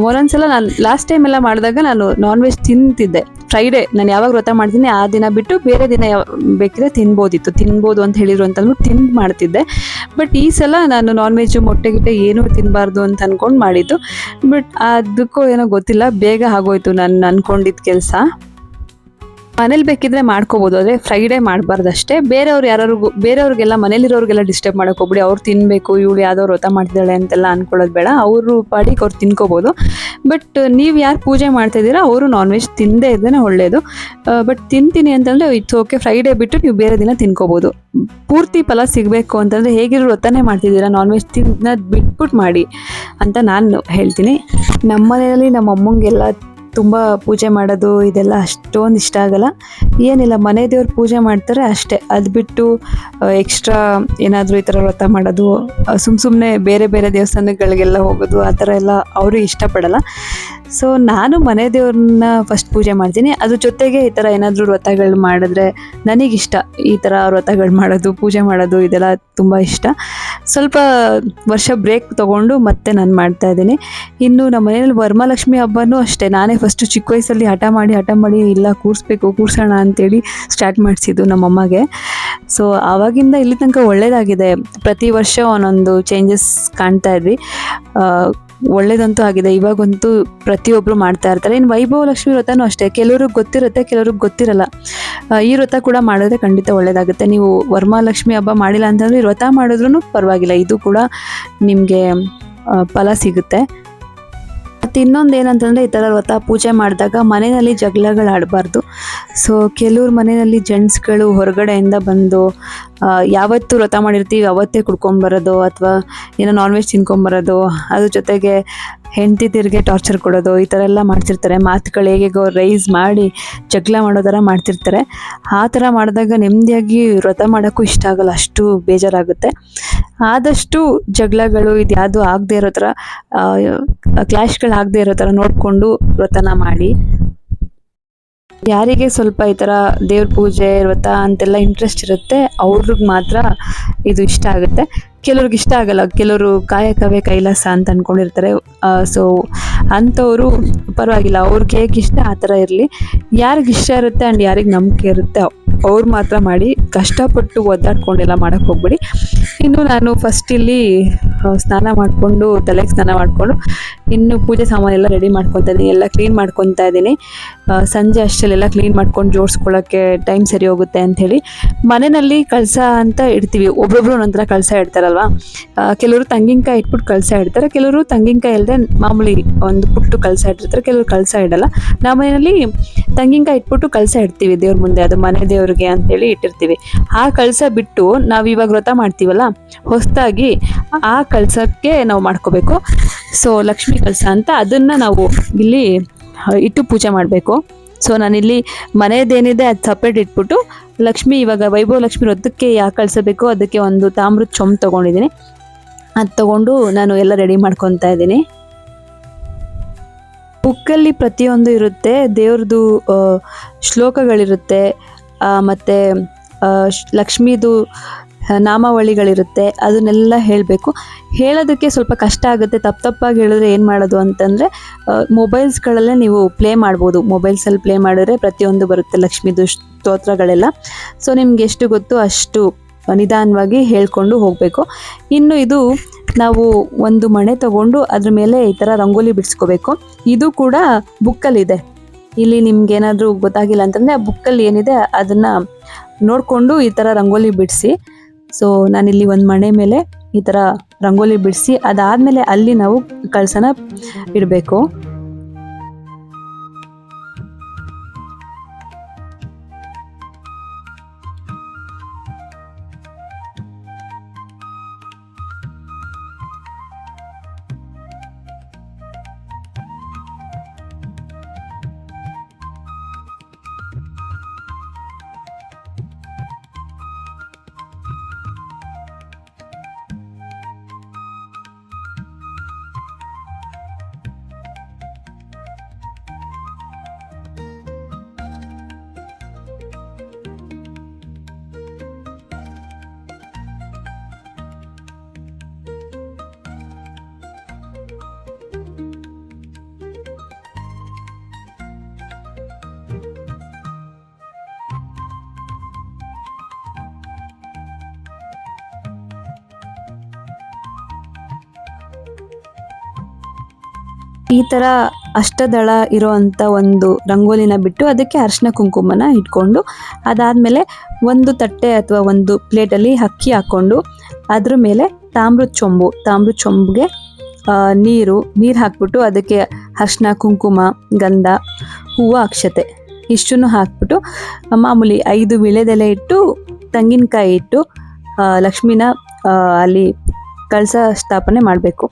ಒಂದೊಂದ್ಸಲ ನಾನು ಲಾಸ್ಟ್ ಟೈಮ್ ಎಲ್ಲ ಮಾಡಿದಾಗ ನಾನು ನಾನ್ ವೆಜ್ ತಿಂತಿದ್ದೆ. ಫ್ರೈಡೇ ನಾನು ಯಾವಾಗ ವ್ರತ ಮಾಡ್ತೀನಿ ಆ ದಿನ ಬಿಟ್ಟು ಬೇರೆ ದಿನ ಬೇಕಿದ್ರೆ ತಿನ್ಬೋದು ಅಂತ ಹೇಳಿದ್ರು ಅಂತ ಅಂದ್ಬಿಟ್ಟು ತಿಂದು ಮಾಡ್ತಿದ್ದೆ. ಬಟ್ ಈ ಸಲ ನಾನು ನಾನ್ ವೆಜ್ಜು ಮೊಟ್ಟೆ ಗಿಟ್ಟೆ ಏನೂ ತಿನ್ನಬಾರ್ದು ಅಂತ ಅಂದ್ಕೊಂಡು ಮಾಡಿದ್ದು. ಬಟ್ ಅದಕ್ಕೂ ಏನೋ ಗೊತ್ತಿಲ್ಲ, ಬೇಗ ಆಗೋಯ್ತು ನಾನು ಅಂದ್ಕೊಂಡಿದ್ದ ಕೆಲಸ. ಮನೇಲಿ ಬೇಕಿದ್ರೆ ಮಾಡ್ಕೋಬೋದು, ಆದರೆ ಫ್ರೈಡೇ ಮಾಡಬಾರ್ದು ಅಷ್ಟೇ. ಬೇರೆಯವ್ರಿಗೆಲ್ಲ ಮನೇಲಿರೋರಿಗೆಲ್ಲ ಡಿಸ್ಟರ್ಬ್ ಮಾಡೋಕೆ ಹೋಗ್ಬಿಡಿ. ಅವ್ರು ತಿನ್ನಬೇಕು, ಇವಳು ಯಾವುದೋ ವ್ರತ ಮಾಡ್ತಿದ್ದಾಳೆ ಅಂತೆಲ್ಲ ಅಂದ್ಕೊಳ್ಳೋದು ಬೇಡ. ಅವರು ಪಾಡಿಗೆ ಅವ್ರು ತಿನ್ಕೋಬೋದು. ಬಟ್ ನೀವು ಯಾರು ಪೂಜೆ ಮಾಡ್ತಾಯಿದ್ದೀರಾ ಅವರು ನಾನ್ ವೆಜ್ ತಿನ್ನದೇ ಇದ್ದೇ ಒಳ್ಳೆಯದು. ಬಟ್ ತಿಂತೀನಿ ಅಂತಂದರೆ ಇಟ್ಸ್ ಓಕೆ, ಫ್ರೈಡೇ ಬಿಟ್ಟು ನೀವು ಬೇರೆ ದಿನ ತಿನ್ಕೋಬೋದು. ಪೂರ್ತಿ ಫಲ ಸಿಗಬೇಕು ಅಂತಂದರೆ ಹೇಗಿರೋ ವ್ರತನೇ ಮಾಡ್ತಿದ್ದೀರಾ, ನಾನ್ ವೆಜ್ ತಿನ್ನೋದು ಬಿಟ್ಬಿಟ್ಟು ಮಾಡಿ ಅಂತ ನಾನು ಹೇಳ್ತೀನಿ. ನಮ್ಮ ಮನೆಯಲ್ಲಿ ನಮ್ಮ ಅಮ್ಮಂಗೆಲ್ಲ ತುಂಬ ಪೂಜೆ ಮಾಡೋದು ಇದೆಲ್ಲ ಅಷ್ಟೊಂದು ಇಷ್ಟ ಆಗಲ್ಲ. ಏನಿಲ್ಲ, ಮನೆ ದೇವ್ರ ಪೂಜೆ ಮಾಡ್ತಾರೆ ಅಷ್ಟೇ. ಅದು ಬಿಟ್ಟು ಎಕ್ಸ್ಟ್ರಾ ಏನಾದರೂ ಈ ಥರ ವ್ರತ ಮಾಡೋದು, ಸುಮ್ಮನೆ ಬೇರೆ ಬೇರೆ ದೇವಸ್ಥಾನಗಳಿಗೆಲ್ಲ ಹೋಗೋದು ಆ ಥರ ಎಲ್ಲ ಅವರು ಇಷ್ಟಪಡಲ್ಲ. ಸೊ ನಾನು ಮನೆ ದೇವ್ರನ್ನ ಫಸ್ಟ್ ಪೂಜೆ ಮಾಡ್ತೀನಿ. ಅದ್ರ ಜೊತೆಗೆ ಈ ಥರ ಏನಾದರೂ ವ್ರತಗಳು ಮಾಡಿದ್ರೆ ನನಗಿಷ್ಟ. ಈ ಥರ ವ್ರತಗಳು ಮಾಡೋದು, ಪೂಜೆ ಮಾಡೋದು ಇದೆಲ್ಲ ತುಂಬ ಇಷ್ಟ. ಸ್ವಲ್ಪ ವರ್ಷ ಬ್ರೇಕ್ ತೊಗೊಂಡು ಮತ್ತೆ ನಾನು ಮಾಡ್ತಾಯಿದ್ದೀನಿ. ಇನ್ನು ನಮ್ಮ ಮನೇಲಿ ವರಮಹಾಲಕ್ಷ್ಮಿ ಹಬ್ಬನೂ ಅಷ್ಟೇ ನಾನೇ ಫಸ್ಟು ಚಿಕ್ಕ ವಯಸ್ಸಲ್ಲಿ ಹಠ ಮಾಡಿ ಇಲ್ಲ ಕೂರ್ಸೋಣ ಅಂತೇಳಿ ಸ್ಟಾರ್ಟ್ ಮಾಡಿಸಿದ್ದು ನಮ್ಮಮ್ಮಗೆ. ಸೊ ಆವಾಗಿಂದ ಇಲ್ಲಿ ತನಕ ಒಳ್ಳೆಯದಾಗಿದೆ. ಪ್ರತಿ ವರ್ಷ ಒಂದೊಂದು ಚೇಂಜಸ್ ಕಾಣ್ತಾ ಇದ್ವಿ. ಒಳ್ಳೇದಂತೂ ಆಗಿದೆ. ಇವಾಗಂತೂ ಪ್ರತಿಯೊಬ್ಬರು ಮಾಡ್ತಾ ಇರ್ತಾರೆ. ಇನ್ನು ವೈಭವ ಲಕ್ಷ್ಮಿ ವ್ರತನೂ ಅಷ್ಟೇ, ಕೆಲವ್ರಿಗೆ ಗೊತ್ತಿರುತ್ತೆ, ಕೆಲವ್ರಿಗೆ ಗೊತ್ತಿರಲ್ಲ. ಈ ವ್ರತ ಕೂಡ ಮಾಡಿದ್ರೆ ಖಂಡಿತ ಒಳ್ಳೇದಾಗುತ್ತೆ. ನೀವು ವರಮಹಾಲಕ್ಷ್ಮಿ ಹಬ್ಬ ಮಾಡಿಲ್ಲ ಅಂತಂದರೆ ಈ ವ್ರತ ಮಾಡಿದ್ರೂ ಪರವಾಗಿಲ್ಲ, ಇದು ಕೂಡ ನಿಮಗೆ ಫಲ ಸಿಗುತ್ತೆ. ಮತ್ತು ಇನ್ನೊಂದು ಏನಂತಂದರೆ ಈ ಥರ ವ್ರತ ಪೂಜೆ ಮಾಡಿದಾಗ ಮನೆಯಲ್ಲಿ ಜಗಳಗಳು ಆಡಬಾರ್ದು. ಸೊ ಕೆಲವ್ರ ಮನೆಯಲ್ಲಿ ಜೆಂಟ್ಸ್ಗಳು ಹೊರಗಡೆಯಿಂದ ಬಂದು ಯಾವತ್ತು ವ್ರತ ಮಾಡಿರ್ತೀವಿ ಅವತ್ತೇ ಕುಡ್ಕೊಂಬರೋದು, ಅಥವಾ ಏನೋ ನಾನ್ ವೆಜ್ ತಿನ್ಕೊಂಬರೋದು, ಅದ್ರ ಜೊತೆಗೆ ಹೆಂಡತಿದಿರಿಗೆ ಟಾರ್ಚರ್ ಕೊಡೋದು, ಈ ಥರ ಎಲ್ಲ ಮಾಡ್ತಿರ್ತಾರೆ. ಮಾತುಗಳು ಹೇಗೋ ರೈಸ್ ಮಾಡಿ ಜಗಳ ಮಾಡೋ ಥರ ಮಾಡ್ತಿರ್ತಾರೆ. ಆ ಥರ ಮಾಡಿದಾಗ ನೆಮ್ಮದಿಯಾಗಿ ವ್ರತ ಮಾಡೋಕ್ಕೂ ಇಷ್ಟ ಆಗಲ್ಲ, ಅಷ್ಟು ಬೇಜಾರಾಗುತ್ತೆ. ಆದಷ್ಟು ಜಗಳಗಳು ಇದು ಯಾವುದು ಆಗದೆ ಇರೋ ಥರ, ಕ್ಲಾಶ್ಗಳು ಆಗದೆ ಇರೋ ಥರ ನೋಡಿಕೊಂಡು ವ್ರತನ ಮಾಡಿ. ಯಾರಿಗೆ ಸ್ವಲ್ಪ ಈ ಥರ ದೇವ್ರ ಪೂಜೆ ವ್ರತ ಅಂತೆಲ್ಲ ಇಂಟ್ರೆಸ್ಟ್ ಇರುತ್ತೆ ಅವ್ರಿಗೆ ಮಾತ್ರ ಇದು ಇಷ್ಟ ಆಗುತ್ತೆ. ಕೆಲವ್ರಿಗೆ ಇಷ್ಟ ಆಗಲ್ಲ, ಕೆಲವರು ಕಾಯಕವೇ ಕೈಲಾಸ ಅಂತ ಅಂದ್ಕೊಂಡಿರ್ತಾರೆ. ಸೊ ಅಂಥವರು ಪರವಾಗಿಲ್ಲ, ಅವ್ರಿಗೆ ಹೇಗೆ ಇಷ್ಟ ಆ ಥರ ಇರಲಿ. ಯಾರಿಗೆ ಇಷ್ಟ ಇರುತ್ತೆ ಆ್ಯಂಡ್ ಯಾರಿಗೆ ನಂಬಿಕೆ ಇರುತ್ತೆ ಅವ್ರು ಮಾತ್ರ ಮಾಡಿ. ಕಷ್ಟಪಟ್ಟು ಒದ್ದಾಡ್ಕೊಂಡೆಲ್ಲ ಮಾಡೋಕ್ಕೆ ಹೋಗ್ಬೇಡಿ. ಇನ್ನು ನಾನು ಫಸ್ಟ್ ಇಲ್ಲಿ ಸ್ನಾನ ಮಾಡಿಕೊಂಡು ತಲೆಗೆ ಸ್ನಾನ ಮಾಡಿಕೊಂಡು ಇನ್ನು ಪೂಜೆ ಸಾಮಾನೆಲ್ಲ ರೆಡಿ ಮಾಡ್ಕೊತಾ ಇದ್ದೀನಿ, ಎಲ್ಲ ಕ್ಲೀನ್ ಮಾಡ್ಕೊತಾ ಇದ್ದೀನಿ. ಸಂಜೆ ಅಷ್ಟಲ್ಲೆಲ್ಲ ಕ್ಲೀನ್ ಮಾಡ್ಕೊಂಡು ಜೋಡಿಸ್ಕೊಳ್ಳೋಕ್ಕೆ ಟೈಮ್ ಸರಿ ಹೋಗುತ್ತೆ ಅಂಥೇಳಿ ಮನೆಯಲ್ಲಿ ಕಳಸ ಅಂತ ಇಡ್ತೀವಿ. ಒಬ್ಬೊಬ್ರು ಒಂಥರ ಕಳಸ ಇಡ್ತಾರಲ್ವ, ಕೆಲವರು ತಂಗಿನಕಾಯಿ ಇಟ್ಬಿಟ್ಟು ಕಳಸ ಇಡ್ತಾರೆ, ಕೆಲವರು ತಂಗಿನಕಾಯಿ ಇಲ್ಲದೆ ಮಾಮೂಲಿ ಒಂದು ಪುಟ್ಟು ಕಳಸ ಇಟ್ಟಿರ್ತಾರೆ, ಕೆಲವರು ಕಳಸ ಇಡಲ್ಲ. ನಮ್ಮ ಮನೆಯಲ್ಲಿ ತಂಗಿನಕಾಯಿ ಇಟ್ಬಿಟ್ಟು ಕಳಸ ಇಡ್ತೀವಿ ದೇವ್ರ ಮುಂದೆ, ಅದು ಮನೆ ದೇವ್ರಿಗೆ ಅಂತೇಳಿ ಇಟ್ಟಿರ್ತೀವಿ. ಆ ಕಳಸ ಬಿಟ್ಟು ನಾವು ಇವಾಗ ವ್ರತ ಮಾಡ್ತೀವಲ್ಲ ಹೊಸದಾಗಿ ಆ ಕಳಸಕ್ಕೆ ನಾವು ಮಾಡ್ಕೋಬೇಕು. ಸೊ ಲಕ್ಷ್ಮೀ ಕಳಸ ಅಂತ ಅದನ್ನು ನಾವು ಇಲ್ಲಿ ಇಟ್ಟು ಪೂಜೆ ಮಾಡಬೇಕು. ಸೊ ನಾನಿಲ್ಲಿ ಮನೆಯದೇನಿದೆ ಅದು ಸಪ್ರೇಟ್ ಇಟ್ಬಿಟ್ಟು ಲಕ್ಷ್ಮಿ ಇವಾಗ ವೈಭವ ಲಕ್ಷ್ಮಿ ವೃತ್ತಕ್ಕೆ ಯಾಕೆ ಕಳಿಸಬೇಕು ಅದಕ್ಕೆ ಒಂದು ತಾಮ್ರದ ಚೊಂಬು ತೊಗೊಂಡಿದ್ದೀನಿ. ಅದು ತೊಗೊಂಡು ನಾನು ಎಲ್ಲ ರೆಡಿ ಮಾಡ್ಕೊತಾ ಇದ್ದೀನಿ. ಬುಕ್ಕಲ್ಲಿ ಪ್ರತಿಯೊಂದು ಇರುತ್ತೆ, ದೇವ್ರದ್ದು ಶ್ಲೋಕಗಳಿರುತ್ತೆ, ಮತ್ತು ಲಕ್ಷ್ಮೀದು ನಾಮಾವಳಿಗಳಿರುತ್ತೆ, ಅದನ್ನೆಲ್ಲ ಹೇಳಬೇಕು. ಹೇಳೋದಕ್ಕೆ ಸ್ವಲ್ಪ ಕಷ್ಟ ಆಗುತ್ತೆ, ತಪ್ಪಾಗಿ ಹೇಳಿದ್ರೆ ಏನು ಮಾಡೋದು ಅಂತಂದರೆ ಮೊಬೈಲ್ಸ್ಗಳಲ್ಲೇ ನೀವು ಪ್ಲೇ ಮಾಡ್ಬೋದು. ಮೊಬೈಲ್ಸಲ್ಲಿ ಪ್ಲೇ ಮಾಡಿದ್ರೆ ಪ್ರತಿಯೊಂದು ಬರುತ್ತೆ ಲಕ್ಷ್ಮೀದು ಸ್ತೋತ್ರಗಳೆಲ್ಲ. ಸೊ ನಿಮ್ಗೆ ಎಷ್ಟು ಗೊತ್ತು ಅಷ್ಟು ನಿಧಾನವಾಗಿ ಹೇಳ್ಕೊಂಡು ಹೋಗಬೇಕು. ಇನ್ನು ಇದು ನಾವು ಒಂದು ಮಣೆ ತಗೊಂಡು ಅದ್ರ ಮೇಲೆ ಈ ಥರ ರಂಗೋಲಿ ಬಿಡಿಸ್ಕೋಬೇಕು. ಇದು ಕೂಡ ಬುಕ್ಕಲ್ಲಿದೆ. ಇಲ್ಲಿ ನಿಮ್ಗೆ ಏನಾದರೂ ಗೊತ್ತಾಗಿಲ್ಲ ಅಂತಂದರೆ ಆ ಬುಕ್ಕಲ್ಲಿ ಏನಿದೆ ಅದನ್ನು ನೋಡಿಕೊಂಡು ಈ ಥರ ರಂಗೋಲಿ ಬಿಡಿಸಿ. ಸೊ ನಾನಿಲ್ಲಿ ಒಂದು ಮಣೆ ಮೇಲೆ ಈ ಥರ ರಂಗೋಲಿ ಬಿಡಿಸಿ ಅದಾದಮೇಲೆ ಅಲ್ಲಿ ನಾವು ಕಳಸನ ಇಡಬೇಕು. ಈ ಥರ ಅಷ್ಟದಳ ಇರೋವಂಥ ಒಂದು ರಂಗೋಲಿನ ಬಿಟ್ಟು ಅದಕ್ಕೆ ಅರಿಶಿನ ಕುಂಕುಮನ ಇಟ್ಕೊಂಡು ಅದಾದಮೇಲೆ ಒಂದು ತಟ್ಟೆ ಅಥವಾ ಒಂದು ಪ್ಲೇಟಲ್ಲಿ ಅಕ್ಕಿ ಹಾಕ್ಕೊಂಡು ಅದ್ರ ಮೇಲೆ ತಾಮ್ರದ ಚೊಂಬಿಗೆ ನೀರು ಹಾಕ್ಬಿಟ್ಟು ಅದಕ್ಕೆ ಅರಿಶಿನ ಕುಂಕುಮ ಗಂಧ ಹೂವು ಅಕ್ಷತೆ ಇಷ್ಟನ್ನು ಹಾಕ್ಬಿಟ್ಟು ಮಾಮೂಲಿ 5 ವೀಳ್ಯದೆಲೆ ಇಟ್ಟು ತೆಂಗಿನಕಾಯಿ ಇಟ್ಟು ಲಕ್ಷ್ಮಿನ ಅಲ್ಲಿ ಕಳಸ ಸ್ಥಾಪನೆ ಮಾಡಬೇಕು.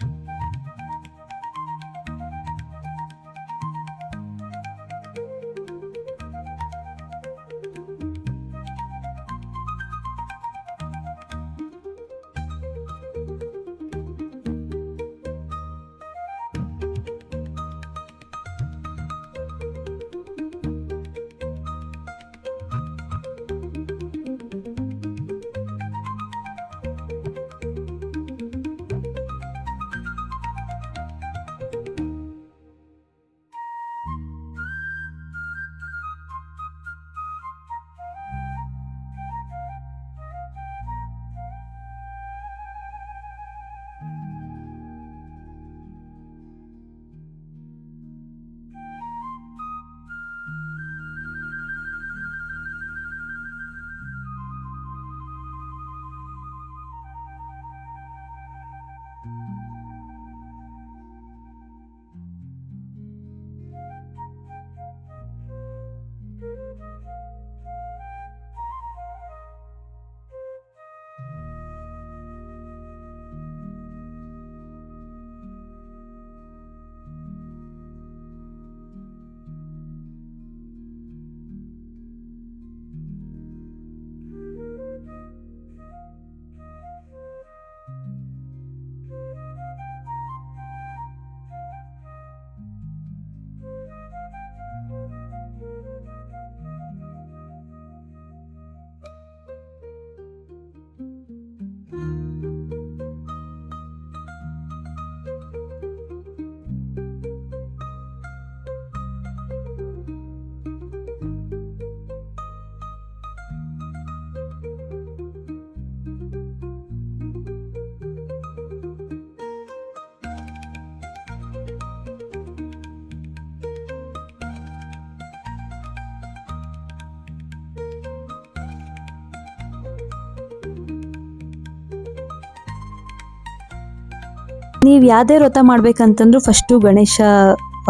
ನೀವು ಯಾವುದೇ ವ್ರತ ಮಾಡ್ಬೇಕಂತಂದ್ರೂ ಫಸ್ಟು ಗಣೇಶ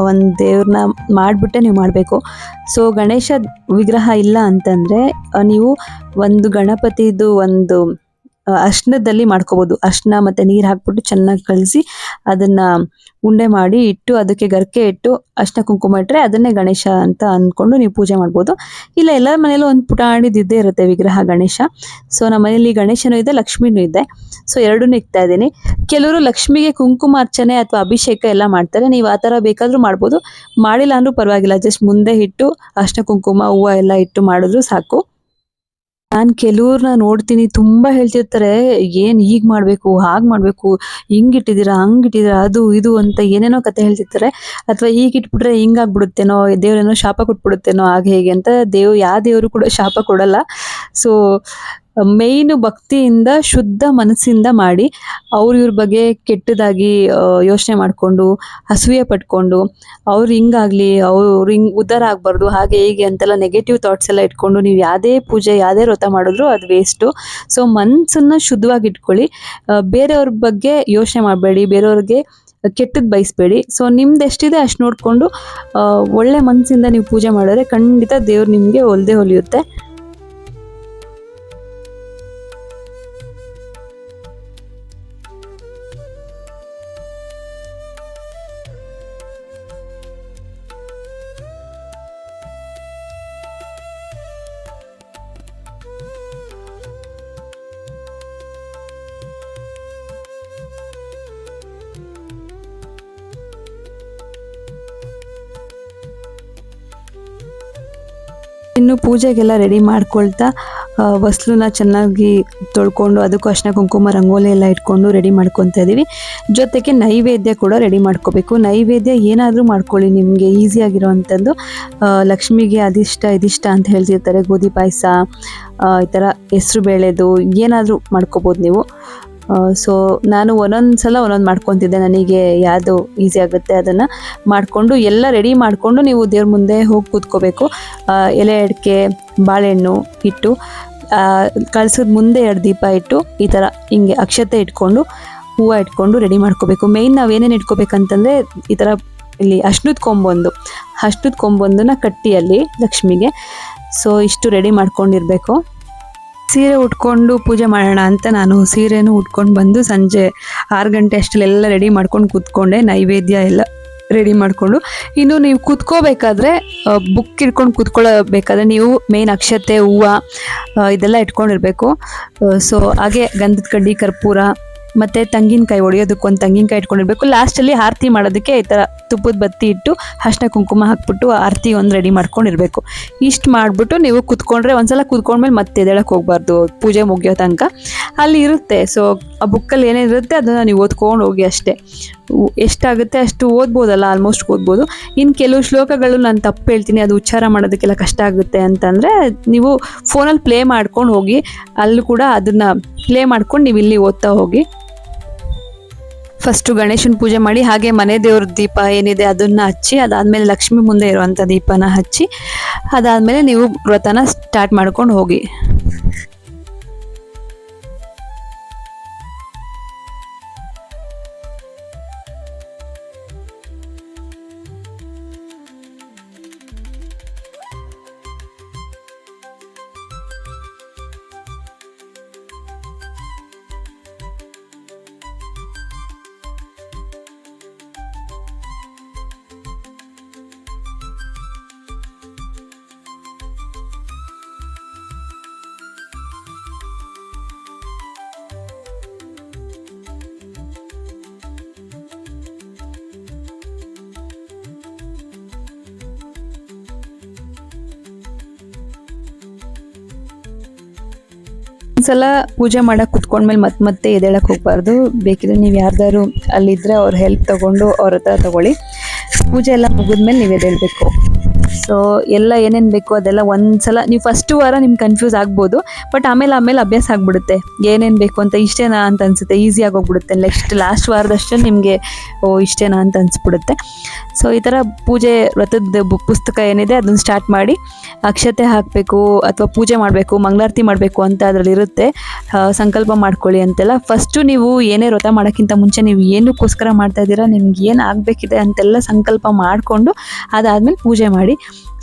ಒಂದು ದೇವ್ರನ್ನ ಮಾಡಿಬಿಟ್ಟೆ ನೀವು ಮಾಡಬೇಕು. ಸೊ ಗಣೇಶ ವಿಗ್ರಹ ಇಲ್ಲ ಅಂತಂದರೆ ನೀವು ಒಂದು ಗಣಪತಿದು ಒಂದು ಅರ್ಶಿನದಲ್ಲಿ ಮಾಡ್ಕೋಬೋದು. ಅರ್ಶಿನ ಮತ್ತು ನೀರು ಹಾಕ್ಬಿಟ್ಟು ಚೆನ್ನಾಗಿ ಕಲಸಿ ಅದನ್ನು ಉಂಡೆ ಮಾಡಿ ಇಟ್ಟು ಅದಕ್ಕೆ ಗರಿಕೆ ಇಟ್ಟು ಅರ್ಶಿನ ಕುಂಕುಮ ಇಟ್ಟರೆ ಅದನ್ನೇ ಗಣೇಶ ಅಂತ ಅಂದ್ಕೊಂಡು ನೀವು ಪೂಜೆ ಮಾಡ್ಬೋದು. ಇಲ್ಲ ಎಲ್ಲರ ಮನೇಲೂ ಒಂದು ಪುಟಾಣಿದಿದ್ದೇ ಇರುತ್ತೆ ವಿಗ್ರಹ ಗಣೇಶ. ಸೊ ನಮ್ಮ ಮನೇಲಿ ಗಣೇಶನೂ ಇದೆ, ಲಕ್ಷ್ಮೀನೂ ಇದೆ. ಸೊ ಎರಡನ್ನೂ ಇಕ್ತಾ ಇದ್ದೀನಿ. ಕೆಲವರು ಲಕ್ಷ್ಮಿಗೆ ಕುಂಕುಮ ಅರ್ಚನೆ ಅಥವಾ ಅಭಿಷೇಕ ಎಲ್ಲ ಮಾಡ್ತಾರೆ. ನೀವು ಆ ಥರ ಬೇಕಾದರೂ ಮಾಡ್ಬೋದು, ಮಾಡಿಲ್ಲ ಅಂದ್ರೂ ಪರವಾಗಿಲ್ಲ. ಜಸ್ಟ್ ಮುಂದೆ ಇಟ್ಟು ಅರ್ಶಿನ ಕುಂಕುಮ ಹೂವು ಎಲ್ಲ ಇಟ್ಟು ಮಾಡಿದ್ರು ಸಾಕು. ನಾನು ಕೆಲವ್ರನ್ನ ನೋಡ್ತೀನಿ, ತುಂಬ ಹೇಳ್ತಿರ್ತಾರೆ, ಏನು ಹೀಗೆ ಮಾಡಬೇಕು, ಹಾಗೆ ಮಾಡಬೇಕು, ಹಿಂಗಿಟ್ಟಿದ್ದೀರಾ, ಹಂಗಿಟ್ಟಿದ್ದೀರಾ, ಅದು ಇದು ಅಂತ ಏನೇನೋ ಕತೆ ಹೇಳ್ತಿರ್ತಾರೆ. ಅಥವಾ ಹೀಗಿಟ್ಬಿಟ್ರೆ ಹಿಂಗಾಗ್ಬಿಡುತ್ತೇನೋ, ದೇವ್ರೇನೋ ಶಾಪ ಕೊಟ್ಬಿಡುತ್ತೇನೋ, ಹಾಗೆ ಹೇಗೆ ಅಂತ. ಯಾವ ದೇವರು ಕೂಡ ಶಾಪ ಕೊಡಲ್ಲ. ಸೊ ಮೇಯ್ನು ಭಕ್ತಿಯಿಂದ ಶುದ್ಧ ಮನಸ್ಸಿಂದ ಮಾಡಿ, ಇವ್ರ ಬಗ್ಗೆ ಕೆಟ್ಟದಾಗಿ ಯೋಚನೆ ಮಾಡಿಕೊಂಡು ಅಸೂಯೆ ಪಟ್ಕೊಂಡು ಅವ್ರು ಹಿಂಗಾಗಲಿ, ಅವ್ರು ಹಿಂಗೆ ಉದ್ಧಾರ ಆಗಬಾರ್ದು, ಹಾಗೆ ಹೀಗೆ ಅಂತೆಲ್ಲ ನೆಗೆಟಿವ್ ಥಾಟ್ಸ್ ಎಲ್ಲ ಇಟ್ಕೊಂಡು ನೀವು ಯಾವುದೇ ಪೂಜೆ ಯಾವುದೇ ವ್ರತ ಮಾಡಿದ್ರು ಅದು ವೇಸ್ಟು. ಸೊ ಮನಸ್ಸನ್ನು ಶುದ್ಧವಾಗಿ ಇಟ್ಕೊಳ್ಳಿ. ಬೇರೆಯವ್ರ ಬಗ್ಗೆ ಯೋಚನೆ ಮಾಡಬೇಡಿ, ಬೇರೆಯವ್ರಿಗೆ ಕೆಟ್ಟದ್ದು ಬಯಸಬೇಡಿ. ಸೊ ನಿಮ್ದು ಎಷ್ಟಿದೆ ಅಷ್ಟು ನೋಡಿಕೊಂಡು ಒಳ್ಳೆ ಮನಸ್ಸಿಂದ ನೀವು ಪೂಜೆ ಮಾಡಿದ್ರೆ ಖಂಡಿತ ದೇವ್ರು ನಿಮಗೆ ಒಲ್ದೇ ಹೊಲಿಯುತ್ತೆ. ಇನ್ನು ಪೂಜೆಗೆಲ್ಲ ರೆಡಿ ಮಾಡ್ಕೊಳ್ತಾ ಹೊಸ್ಲನ್ನ ಚೆನ್ನಾಗಿ ತೊಳ್ಕೊಂಡು ಅದಕ್ಕೂ ಅರ್ಶಿನ ಕುಂಕುಮ ರಂಗೋಲಿ ಎಲ್ಲ ಇಟ್ಕೊಂಡು ರೆಡಿ ಮಾಡ್ಕೊತಾ ಇದ್ದೀವಿ. ಜೊತೆಗೆ ನೈವೇದ್ಯ ಕೂಡ ರೆಡಿ ಮಾಡ್ಕೋಬೇಕು. ನೈವೇದ್ಯ ಏನಾದರೂ ಮಾಡ್ಕೊಳ್ಳಿ, ನಿಮಗೆ ಈಸಿಯಾಗಿರೋವಂಥದ್ದು. ಲಕ್ಷ್ಮಿಗೆ ಅದಿಷ್ಟ ಇದಿಷ್ಟ ಅಂತ ಹೇಳ್ತಿರ್ತಾರೆ, ಗೋಧಿ ಪಾಯಸ, ಈ ಥರ ಹೆಸ್ರು ಬೇಳೆದು ಏನಾದರೂ ಮಾಡ್ಕೋಬೋದು ನೀವು. ಸೊ ನಾನು ಒಂದೊಂದು ಸಲ ಒಂದೊಂದು ಮಾಡ್ಕೊತಿದ್ದೆ, ನನಗೆ ಯಾವುದು ಈಸಿ ಆಗುತ್ತೆ ಅದನ್ನು ಮಾಡಿಕೊಂಡು ಎಲ್ಲ ರೆಡಿ ಮಾಡಿಕೊಂಡು ನೀವು ದೇವ್ರ ಮುಂದೆ ಹೋಗಿ ಕೂತ್ಕೋಬೇಕು. ಎಲೆ ಅಡಿಕೆ ಬಾಳೆಹಣ್ಣು ಇಟ್ಟು ಕಳ್ಸೋದ ಮುಂದೆ 2 ದೀಪ ಇಟ್ಟು ಈ ಥರ ಹಿಂಗೆ ಅಕ್ಷತೆ ಇಟ್ಕೊಂಡು ಹೂವು ಇಟ್ಕೊಂಡು ರೆಡಿ ಮಾಡ್ಕೋಬೇಕು. ಮೇಯ್ನ್ ನಾವೇನೇನು ಇಟ್ಕೋಬೇಕಂತಂದರೆ ಈ ಥರ ಇಲ್ಲಿ ಅಷ್ಟದ ಕೊಂಬೊಂದನ್ನ ಕಟ್ಟಿ ಅಲ್ಲಿ ಲಕ್ಷ್ಮಿಗೆ. ಸೊ ಇಷ್ಟು ರೆಡಿ ಮಾಡ್ಕೊಂಡಿರಬೇಕು. ಸೀರೆ ಉಟ್ಕೊಂಡು ಪೂಜೆ ಮಾಡೋಣ ಅಂತ ನಾನು ಸೀರೆನೂ ಉಟ್ಕೊಂಡು ಬಂದು ಸಂಜೆ 6 ಗಂಟೆ ಅಷ್ಟಲ್ಲೆಲ್ಲ ರೆಡಿ ಮಾಡ್ಕೊಂಡು ಕೂತ್ಕೊಂಡೆ. ನೈವೇದ್ಯ ಎಲ್ಲ ರೆಡಿ ಮಾಡಿಕೊಂಡು, ಇನ್ನು ನೀವು ಕೂತ್ಕೋಬೇಕಾದ್ರೆ ಬುಕ್ ಇಟ್ಕೊಂಡು ಕೂತ್ಕೊಳ್ಳಬೇಕಾದ್ರೆ ನೀವು ಮೇಯ್ನ್ ಅಕ್ಷತೆ ಹೂವು ಇದೆಲ್ಲ ಇಟ್ಕೊಂಡಿರಬೇಕು. ಸೊ ಹಾಗೆ ಗಂಧದ ಕಡ್ಡಿ, ಕರ್ಪೂರ ಮತ್ತು ತೆಂಗಿನಕಾಯಿ ಹೊಡೆಯೋದಕ್ಕೊಂದು ತೆಂಗಿನಕಾಯಿ ಇಟ್ಕೊಂಡಿರ್ಬೇಕು. ಲಾಸ್ಟಲ್ಲಿ ಆರತಿ ಮಾಡೋದಕ್ಕೆ ಈ ಥರ ತುಪ್ಪದ ಬತ್ತಿ ಇಟ್ಟು ಅರ್ಶಿನ ಕುಂಕುಮ ಹಾಕ್ಬಿಟ್ಟು ಆರತಿ ಒಂದು ರೆಡಿ ಮಾಡ್ಕೊಂಡಿರಬೇಕು. ಇಷ್ಟು ಮಾಡಿಬಿಟ್ಟು ನೀವು ಕೂತ್ಕೊಂಡ್ರೆ ಒಂದ್ಸಲ ಕೂತ್ಕೊಂಡ್ಮೇಲೆ ಮತ್ತೆ ಎದ್ದೇಳಕ್ಕೆ ಹೋಗಬಾರ್ದು ಪೂಜೆ ಮುಗಿಯೋ ತನಕ. ಅಲ್ಲಿ ಇರುತ್ತೆ, ಸೊ ಆ ಬುಕ್ಕಲ್ಲಿ ಏನೇನಿರುತ್ತೆ ಅದನ್ನು ನೀವು ಓದ್ಕೊಂಡು ಹೋಗಿ ಅಷ್ಟೇ. ಎಷ್ಟಾಗುತ್ತೆ ಅಷ್ಟು ಓದ್ಬೋದಲ್ಲ, ಆಲ್ಮೋಸ್ಟ್ ಓದ್ಬೋದು. ಇನ್ನು ಕೆಲವು ಶ್ಲೋಕಗಳು ನಾನು ತಪ್ಪು ಹೇಳ್ತೀನಿ, ಅದು ಉಚ್ಚಾರ ಮಾಡೋದಕ್ಕೆಲ್ಲ ಕಷ್ಟ ಆಗುತ್ತೆ ಅಂತಂದರೆ ನೀವು ಫೋನಲ್ಲಿ ಪ್ಲೇ ಮಾಡ್ಕೊಂಡು ಹೋಗಿ, ಅಲ್ಲೂ ಕೂಡ ಅದನ್ನು ಪ್ಲೇ ಮಾಡ್ಕೊಂಡು ನೀವು ಇಲ್ಲಿ ಓದ್ತಾ ಹೋಗಿ. ಫಸ್ಟು ಗಣೇಶನ ಪೂಜೆ ಮಾಡಿ, ಹಾಗೆ ಮನೆ ದೇವ್ರ ದೀಪ ಏನಿದೆ ಅದನ್ನು ಹಚ್ಚಿ, ಅದಾದಮೇಲೆ ಲಕ್ಷ್ಮಿ ಮುಂದೆ ಇರುವಂಥ ದೀಪನ ಹಚ್ಚಿ, ಅದಾದಮೇಲೆ ನೀವು ವ್ರತನ ಸ್ಟಾರ್ಟ್ ಮಾಡ್ಕೊಂಡು ಹೋಗಿ. ಒಂದ್ಸಲ ಪೂಜೆ ಮಾಡಕ್ಕೆ ಕುತ್ಕೊಂಡ್ಮೇಲೆ ಮತ್ತೆ ಎದ್ದೇಳಕ್ಕೆ ಹೋಗಬಾರ್ದು. ಬೇಕಿದ್ರೆ ನೀವು ಯಾರ್ದಾರು ಅಲ್ಲಿದ್ದರೆ ಅವ್ರ ಹೆಲ್ಪ್ ತೊಗೊಂಡು ಅವ್ರ ಹತ್ರ ತೊಗೊಳ್ಳಿ. ಪೂಜೆ ಎಲ್ಲ ಮುಗಿದ್ಮೇಲೆ ನೀವು ಎದ್ದೇಳಬೇಕು. ಸೊ ಎಲ್ಲ ಏನೇನು ಬೇಕು ಅದೆಲ್ಲ ಒಂದ್ಸಲ ನೀವು ಫಸ್ಟ್ ವಾರ ನಿಮ್ಗೆ ಕನ್ಫ್ಯೂಸ್ ಆಗ್ಬೋದು, ಬಟ್ ಆಮೇಲೆ ಅಭ್ಯಾಸ ಆಗಿಬಿಡುತ್ತೆ. ಏನೇನು ಬೇಕು ಅಂತ ಇಷ್ಟೇನಾ ಅಂತ ಅನಿಸುತ್ತೆ, ಈಸಿಯಾಗಿ ಹೋಗ್ಬಿಡುತ್ತೆ. ನೆಕ್ಸ್ಟ್ ಲಾಸ್ಟ್ ವಾರದಷ್ಟೇ ನಿಮಗೆ ಇಷ್ಟೇನಾ ಅಂತ ಅನಿಸ್ಬಿಡುತ್ತೆ. ಸೊ ಈ ಥರ ಪೂಜೆ ವ್ರತದ ಪುಸ್ತಕ ಏನಿದೆ ಅದನ್ನು ಸ್ಟಾರ್ಟ್ ಮಾಡಿ, ಅಕ್ಷತೆ ಹಾಕಬೇಕು ಅಥವಾ ಪೂಜೆ ಮಾಡಬೇಕು, ಮಂಗಳಾರತಿ ಮಾಡಬೇಕು ಅಂತ ಅದರಲ್ಲಿ ಇರುತ್ತೆ. ಸಂಕಲ್ಪ ಮಾಡ್ಕೊಳ್ಳಿ ಅಂತೆಲ್ಲ. ಫಸ್ಟು ನೀವು ಏನೇ ವ್ರತ ಮಾಡೋಕ್ಕಿಂತ ಮುಂಚೆ ನೀವು ಏನಕ್ಕೋಸ್ಕರ ಮಾಡ್ತಾ ಇದ್ದೀರಾ, ನಿಮ್ಗೆ ಏನು ಆಗಬೇಕಿದೆ ಅಂತೆಲ್ಲ ಸಂಕಲ್ಪ ಮಾಡಿಕೊಂಡು ಅದಾದಮೇಲೆ ಪೂಜೆ ಮಾಡಿ.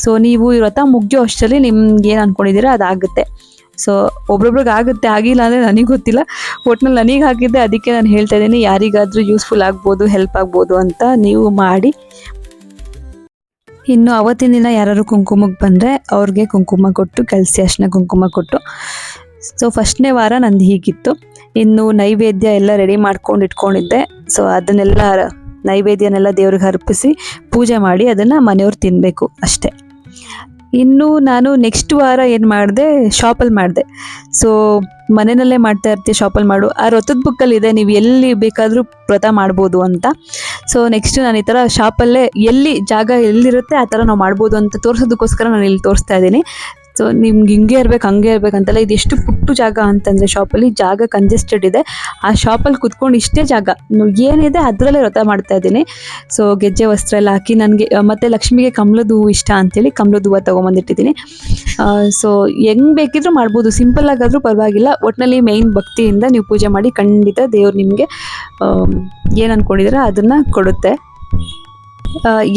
ಸೊ ನೀವು ಈ ವ್ರತ ಮುಗಿಯೋ ಅಷ್ಟರಲ್ಲಿ ನಿಮ್ಗೆ ಏನು ಅಂದ್ಕೊಂಡಿದ್ದೀರಾ ಅದಾಗುತ್ತೆ. ಸೊ ಒಬ್ರೊಬ್ರಿಗೆ ಆಗುತ್ತೆ, ಆಗಿಲ್ಲ ಅಂದರೆ ನನಗೆ ಗೊತ್ತಿಲ್ಲ. ಒಟ್ನಲ್ಲಿ ನನಗೆ ಹಾಕಿದ್ದೆ, ಅದಕ್ಕೆ ನಾನು ಹೇಳ್ತಾ ಇದ್ದೀನಿ ಯಾರಿಗಾದರೂ ಯೂಸ್ಫುಲ್ ಆಗ್ಬೋದು, ಹೆಲ್ಪ್ ಆಗ್ಬೋದು ಅಂತ ನೀವು ಮಾಡಿ. ಇನ್ನು ಅವತ್ತಿನ ದಿನ ಯಾರು ಕುಂಕುಮಕ್ಕೆ ಬಂದರೆ ಅವ್ರಿಗೆ ಕುಂಕುಮ ಕೊಟ್ಟು ಕಳಿಸಿ, ಅರ್ಶಿನ ಕುಂಕುಮ ಕೊಟ್ಟು. ಸೊ ಫಸ್ಟ್ನೇ ವಾರ ನಂದು ಹೀಗಿತ್ತು. ಇನ್ನು ನೈವೇದ್ಯ ಎಲ್ಲ ರೆಡಿ ಮಾಡ್ಕೊಂಡು ಇಟ್ಕೊಂಡಿದ್ದೆ. ಸೊ ಅದನ್ನೆಲ್ಲ ನೈವೇದ್ಯನೆಲ್ಲ ದೇವ್ರಿಗೆ ಅರ್ಪಿಸಿ ಪೂಜೆ ಮಾಡಿ ಅದನ್ನು ಮನೆಯವ್ರು ತಿನ್ನಬೇಕು ಅಷ್ಟೇ. ಇನ್ನು ನಾನು ನೆಕ್ಸ್ಟ್ ವಾರ ಏನು ಮಾಡಿದೆ, ಶಾಪಲ್ಲಿ ಮಾಡಿದೆ. ಸೊ ಮನೆಯಲ್ಲೇ ಮಾಡ್ತಾ ಇರ್ತೀವಿ, ಶಾಪಲ್ಲಿ ಮಾಡು. ಆ ವ್ರತದ ಬುಕ್ಕಲ್ಲಿ ಇದೆ, ನೀವು ಎಲ್ಲಿ ಬೇಕಾದರೂ ವ್ರತ ಮಾಡ್ಬೋದು ಅಂತ. ಸೊ ನೆಕ್ಸ್ಟ್ ನಾನು ಈ ಥರ ಶಾಪಲ್ಲೇ ಎಲ್ಲಿ ಜಾಗ ಎಲ್ಲಿರುತ್ತೆ ಆ ಥರ ನಾವು ಮಾಡ್ಬೋದು ಅಂತ ತೋರಿಸೋದಕ್ಕೋಸ್ಕರ ನಾನು ಇಲ್ಲಿ ತೋರಿಸ್ತಾ ಇದ್ದೀನಿ. ಸೊ ನಿಮ್ಗೆ ಹಿಂಗೆ ಇರ್ಬೇಕು ಹಂಗೆ ಇರ್ಬೇಕಂತಲ್ಲ, ಇದು ಎಷ್ಟು ಪುಟ್ಟು ಜಾಗ ಅಂತಂದರೆ ಶಾಪಲ್ಲಿ ಜಾಗ ಕಂಜೆಸ್ಟೆಡ್ ಇದೆ. ಆ ಶಾಪಲ್ಲಿ ಕುತ್ಕೊಂಡು ಇಷ್ಟೇ ಜಾಗ ಏನಿದೆ ಅದರಲ್ಲೇ ವ್ರತ ಮಾಡ್ತಾ ಇದ್ದೀನಿ. ಸೊ ಗೆಜ್ಜೆ ವಸ್ತ್ರ ಎಲ್ಲ ಹಾಕಿ, ನನಗೆ ಮತ್ತು ಲಕ್ಷ್ಮಿಗೆ ಕಮಲದ ಹೂವು ಇಷ್ಟ ಅಂಥೇಳಿ ಕಮಲದ ಹೂವು ತೊಗೊಂಬಂದಿಟ್ಟಿದ್ದೀನಿ. ಸೊ ಹೆಂಗೆ ಬೇಕಿದ್ರೂ ಮಾಡ್ಬೋದು, ಸಿಂಪಲ್ ಆಗಾದರೂ ಪರವಾಗಿಲ್ಲ. ಒಟ್ಟಿನಲ್ಲಿ ಮೇಯ್ನ್ ಭಕ್ತಿಯಿಂದ ನೀವು ಪೂಜೆ ಮಾಡಿ, ಖಂಡಿತ ದೇವ್ರು ನಿಮಗೆ ಏನು ಅಂದ್ಕೊಂಡಿದ್ದೀರ ಅದನ್ನು ಕೊಡುತ್ತೆ.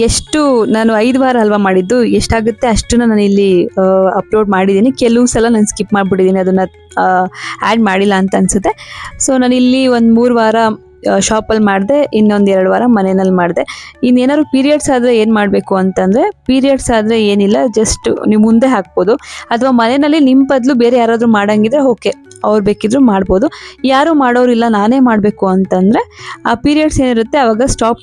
ಎಷ್ಟು ನಾನು 5 ವಾರ ಅಲ್ವಾ ಮಾಡಿದ್ದು, ಎಷ್ಟಾಗುತ್ತೆ ಅಷ್ಟನ್ನು ನಾನು ಇಲ್ಲಿ ಅಪ್ಲೋಡ್ ಮಾಡಿದ್ದೀನಿ. ಕೆಲವು ಸಲ ನಾನು ಸ್ಕಿಪ್ ಮಾಡಿಬಿಟ್ಟಿದ್ದೀನಿ, ಅದನ್ನು ಆ್ಯಡ್ ಮಾಡಿಲ್ಲ ಅಂತ ಅನಿಸುತ್ತೆ. ಸೊ ನಾನಿಲ್ಲಿ ಒಂದು 3 ವಾರ ಶಾಪಲ್ಲಿ ಮಾಡಿದೆ, ಇನ್ನೊಂದು 2 ವಾರ ಮನೆಯಲ್ಲಿ ಮಾಡಿದೆ. ಇನ್ನೇನಾದ್ರು ಪೀರಿಯಡ್ಸ್ ಆದರೆ ಏನು ಮಾಡಬೇಕು ಅಂತಂದರೆ, ಪೀರಿಯಡ್ಸ್ ಆದರೆ ಏನಿಲ್ಲ, ಜಸ್ಟ್ ನೀವು ಮುಂದೆ ಹಾಕ್ಬೋದು. ಅಥವಾ ಮನೆಯಲ್ಲಿ ನಿಮ್ಮ ಬದಲು ಬೇರೆ ಯಾರಾದರೂ ಮಾಡೋಂಗಿದ್ರೆ ಓಕೆ, ಅವ್ರು ಬೇಕಿದ್ರೂ ಮಾಡ್ಬೋದು. ಯಾರೂ ಮಾಡೋರಿಲ್ಲ ನಾನೇ ಮಾಡಬೇಕು ಅಂತಂದರೆ ಆ ಪೀರಿಯಡ್ಸ್ ಏನಿರುತ್ತೆ ಆವಾಗ ಸ್ಟಾಪ್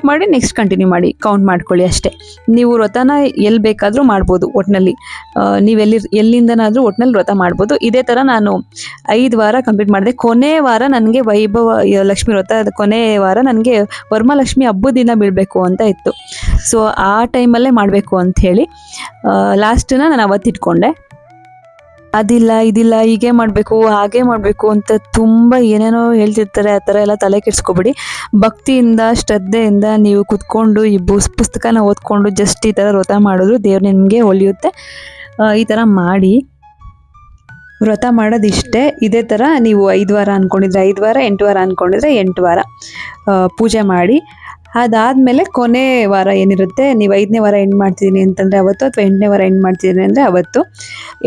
ಮಾಡಿ ನೆಕ್ಸ್ಟ್ ಕಂಟಿನ್ಯೂ ಮಾಡಿ, ಕೌಂಟ್ ಮಾಡ್ಕೊಳ್ಳಿ ಅಷ್ಟೇ. ನೀವು ವ್ರತನ ಎಲ್ಲಿ ಬೇಕಾದರೂ ಮಾಡ್ಬೋದು. ಒಟ್ಟಿನಲ್ಲಿ ನೀವು ಎಲ್ಲಿಂದನಾದರೂ ಒಟ್ಟಿನಲ್ಲಿ ವ್ರತ ಮಾಡ್ಬೋದು. ಇದೇ ಥರ ನಾನು 5 ವಾರ ಕಂಪ್ಲೀಟ್ ಮಾಡಿದೆ. ಕೊನೆ ವಾರ ನನಗೆ ವೈಭವ ಲಕ್ಷ್ಮಿ ವ್ರತ, ಕೊನೆ ವಾರ ನನಗೆ ವರಮಹಾಲಕ್ಷ್ಮಿ ಹಬ್ಬದ ದಿನ ಬೀಳಬೇಕು ಅಂತ ಇತ್ತು. ಸೊ ಆ ಟೈಮಲ್ಲೇ ಮಾಡಬೇಕು ಅಂಥೇಳಿ ಲಾಸ್ಟನ್ನ ನಾನು ಅವತ್ತಿಟ್ಕೊಂಡೆ. ಅದಿಲ್ಲ ಇದಿಲ್ಲ, ಹೀಗೆ ಮಾಡಬೇಕು ಹಾಗೆ ಮಾಡಬೇಕು ಅಂತ ತುಂಬ ಏನೇನೋ ಹೇಳ್ತಿರ್ತಾರೆ. ಆ ಥರ ಎಲ್ಲ ತಲೆ ಕೆಡಿಸ್ಕೊಬೇಡಿ. ಭಕ್ತಿಯಿಂದ ಶ್ರದ್ಧೆಯಿಂದ ನೀವು ಕುತ್ಕೊಂಡು ಈ ಪುಸ್ತಕನ ಓದ್ಕೊಂಡು ಜಸ್ಟ್ ಈ ಥರ ವ್ರತ ಮಾಡಿದ್ರು ದೇವ್ರು ನಿಮಗೆ ಒಲಿಯುತ್ತೆ. ಈ ಥರ ಮಾಡಿ ವ್ರತ ಮಾಡೋದಿಷ್ಟೇ. ಇದೇ ಥರ ನೀವು 5 ವಾರ ಅಂದ್ಕೊಂಡಿದ್ರೆ 5 ವಾರ, 8 ವಾರ ಅಂದ್ಕೊಂಡಿದ್ರೆ 8 ವಾರ ಪೂಜೆ ಮಾಡಿ. ಅದಾದಮೇಲೆ ಕೊನೆ ವಾರ ಏನಿರುತ್ತೆ, ನೀವು 5ನೇ ವಾರ ಎಂಡ್ ಮಾಡ್ತಿದ್ದೀನಿ ಅಂತಂದರೆ ಅವತ್ತು, ಅಥವಾ 8ನೇ ವಾರ ಎಂಡ್ ಮಾಡ್ತಿದ್ದೀನಿ ಅಂದರೆ ಅವತ್ತು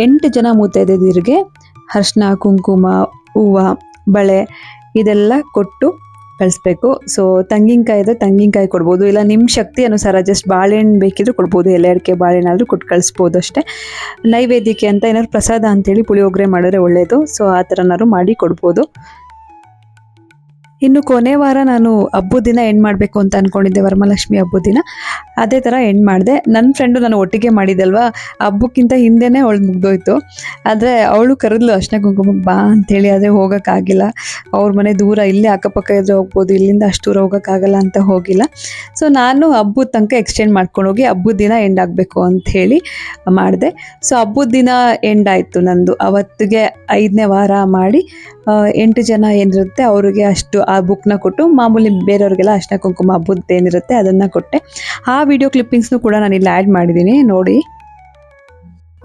8 ಜನ ಮುತ್ತೈದೆಯರಿಗೆ ಅರ್ಶಿನ ಕುಂಕುಮ ಹೂವು ಬಳೆ ಇದೆಲ್ಲ ಕೊಟ್ಟು ಕಳಿಸ್ಬೇಕು. ಸೊ ತೆಂಗಿನಕಾಯಿ ಇದ್ದರೆ ತೆಂಗಿನಕಾಯಿ ಕೊಡ್ಬೋದು, ಇಲ್ಲ ನಿಮ್ಮ ಶಕ್ತಿ ಅನುಸಾರ ಜಸ್ಟ್ ಬಾಳೆಹಣ್ಣು ಬೇಕಿದ್ರೂ ಕೊಡ್ಬೋದು, ಎಲೆ ಅಡಿಕೆ ಬಾಳೆಹಣ್ಣಾದರೂ ಕೊಟ್ಟು ಕಳಿಸ್ಬೋದು ಅಷ್ಟೇ. ನೈವೇದ್ಯಕ್ಕೆ ಅಂತ ಏನಾದ್ರು ಪ್ರಸಾದ ಅಂತೇಳಿ ಪುಳಿಯೋಗರೆ ಮಾಡಿದ್ರೆ ಒಳ್ಳೆಯದು. ಸೊ ಆ ಥರನಾದ್ರು ಮಾಡಿ ಕೊಡ್ಬೋದು. ಇನ್ನು ಕೊನೆ ವಾರ ನಾನು ಹಬ್ಬದ ದಿನ ಎಂಡ್ ಮಾಡಬೇಕು ಅಂತ ಅಂದ್ಕೊಂಡಿದ್ದೆ, ವರಮಹಾಲಕ್ಷ್ಮಿ ಹಬ್ಬದ ದಿನ. ಅದೇ ಥರ ಎಂಡ್ ಮಾಡಿದೆ. ನನ್ನ ಫ್ರೆಂಡು ನಾನು ಒಟ್ಟಿಗೆ ಮಾಡಿದ್ದಲ್ವ, ಹಬ್ಬಕ್ಕಿಂತ ಹಿಂದೆನೇ ಅವಳು ಮುಗ್ದೋಯ್ತು. ಆದರೆ ಅವಳು ಕರೆದ್ಲು ಅರ್ಶಿನ ಕುಂಕುಮಕ್ಕೆ ಬಾ ಅಂಥೇಳಿ, ಆದರೆ ಹೋಗೋಕ್ಕಾಗಿಲ್ಲ. ಅವ್ರ ಮನೆ ದೂರ, ಇಲ್ಲೇ ಅಕ್ಕಪಕ್ಕ ಇದ್ರೆ ಹೋಗ್ಬೋದು, ಇಲ್ಲಿಂದ ಅಷ್ಟು ದೂರ ಹೋಗೋಕ್ಕಾಗಲ್ಲ ಅಂತ ಹೋಗಿಲ್ಲ. ಸೊ ನಾನು ಹಬ್ಬದ ತನಕ ಎಕ್ಸ್ಟೆಂಡ್ ಮಾಡ್ಕೊಂಡು ಹೋಗಿ ಹಬ್ಬದ ದಿನ ಎಂಡ್ ಆಗಬೇಕು ಅಂಥೇಳಿ ಮಾಡಿದೆ. ಸೊ ಹಬ್ಬದ ದಿನ ಎಂಡ್ ಆಯಿತು ನಂದು. ಅವತ್ತಿಗೆ 5ನೇ ವಾರ ಮಾಡಿ 8 ಜನ ಏನಿರುತ್ತೆ ಅವ್ರಿಗೆ ಅಷ್ಟು ಆ ಬುಕ್ನ ಕೊಟ್ಟು, ಮಾಮೂಲಿ ಬೇರೆಯವ್ರಿಗೆಲ್ಲ ಅರ್ಶಿನ ಕುಂಕುಮ ಹಬ್ಬದ ಏನಿರುತ್ತೆ ಅದನ್ನು ಕೊಟ್ಟೆ. ಆ ವಿಡಿಯೋ ಕ್ಲಿಪ್ಪಿಂಗ್ಸ್ನು ಕೂಡ ನಾನು ಇಲ್ಲಿ ಆ್ಯಡ್ ಮಾಡಿದ್ದೀನಿ ನೋಡಿ.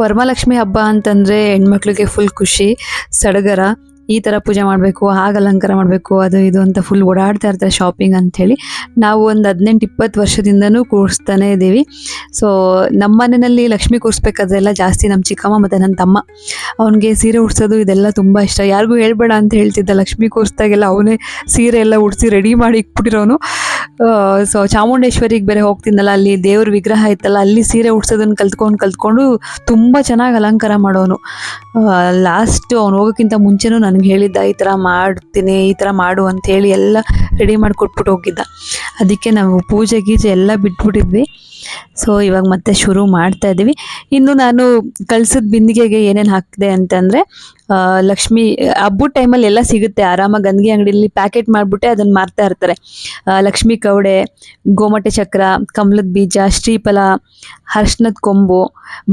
ವರಮಹಾಲಕ್ಷ್ಮಿ ಹಬ್ಬ ಅಂತಂದರೆ ಹೆಣ್ಮಕ್ಳಿಗೆ ಫುಲ್ ಖುಷಿ, ಸಡಗರ. ಈ ಥರ ಪೂಜೆ ಮಾಡಬೇಕು, ಹಾಗೆ ಅಲಂಕಾರ ಮಾಡಬೇಕು, ಅದು ಇದು ಅಂತ ಫುಲ್ ಓಡಾಡ್ತಾ ಇರ್ತಾರೆ ಶಾಪಿಂಗ್ ಅಂಥೇಳಿ. ನಾವು ಒಂದು 18-20 ವರ್ಷದಿಂದನೂ ಕೂರಿಸ್ತಾನೆ ಇದ್ದೀವಿ. ಸೊ ನಮ್ಮ ಮನೆಯಲ್ಲಿ ಲಕ್ಷ್ಮಿ ಕೂರಿಸ್ಬೇಕಾದ್ರೆಲ್ಲ ಜಾಸ್ತಿ ನಮ್ಮ ಚಿಕ್ಕಮ್ಮ ಮತ್ತು ನನ್ನ ತಮ್ಮ, ಅವನಿಗೆ ಸೀರೆ ಉಡ್ಸೋದು ಇದೆಲ್ಲ ತುಂಬ ಇಷ್ಟ. ಯಾರಿಗೂ ಹೇಳ್ಬೇಡ ಅಂತ ಹೇಳ್ತಿದ್ದ, ಲಕ್ಷ್ಮಿ ಕೂರಿಸ್ದಾಗೆಲ್ಲ ಅವನೇ ಸೀರೆ ಎಲ್ಲ ಉಡಿಸಿ ರೆಡಿ ಮಾಡಿ ಇಕ್ಬಿಟ್ಟಿರೋನು. ಸೊ ಚಾಮುಂಡೇಶ್ವರಿಗೆ ಬೇರೆ ಹೋಗ್ತಿದ್ದಲ್ಲ, ಅಲ್ಲಿ ದೇವ್ರ ವಿಗ್ರಹ ಇತ್ತಲ್ಲ, ಅಲ್ಲಿ ಸೀರೆ ಉಡ್ಸೋದನ್ನು ಕಲ್ತ್ಕೊಂಡು ತುಂಬ ಚೆನ್ನಾಗಿ ಅಲಂಕಾರ ಮಾಡೋನು. ಲಾಸ್ಟ್ ಅವ್ನು ಹೋಗೋಕ್ಕಿಂತ ಮುಂಚೆನೂ ನನಗೆ ಹೇಳಿದ್ದ, ಈ ಥರ ಮಾಡ್ತೀನಿ, ಈ ಥರ ಮಾಡು ಅಂಥೇಳಿ ಎಲ್ಲ ರೆಡಿ ಮಾಡಿ ಕೊಟ್ಬಿಟ್ಟು ಹೋಗಿದ್ದ. ಅದಕ್ಕೆ ನಾವು ಪೂಜೆ ಗೀಜೆ ಎಲ್ಲ ಬಿಟ್ಬಿಟ್ಟಿದ್ವಿ. ಸೊ ಇವಾಗ ಮತ್ತೆ ಶುರು ಮಾಡ್ತಾ ಇದ್ದೀವಿ. ಇನ್ನು ನಾನು ಕಳ್ಸಿದ ಬಿಂದಿಗೆಗೆ ಏನೇನು ಹಾಕಿದೆ ಅಂತಂದರೆ, ಲಕ್ಷ್ಮಿ ಹಬ್ಬದ ಟೈಮಲ್ಲಿ ಎಲ್ಲ ಸಿಗುತ್ತೆ ಆರಾಮಾಗಿ, ಗಂದಿಗೆ ಅಂಗಡಿಯಲ್ಲಿ ಪ್ಯಾಕೆಟ್ ಮಾಡಿಬಿಟ್ಟೆ ಅದನ್ನು ಮಾರ್ತಾ ಇರ್ತಾರೆ. ಲಕ್ಷ್ಮಿ ಕವಡೆ, ಗೋಮಟೆ ಚಕ್ರ, ಕಮಲದ ಬೀಜ, ಶ್ರೀಫಲ, ಅರ್ಶಿನದ ಕೊಂಬು,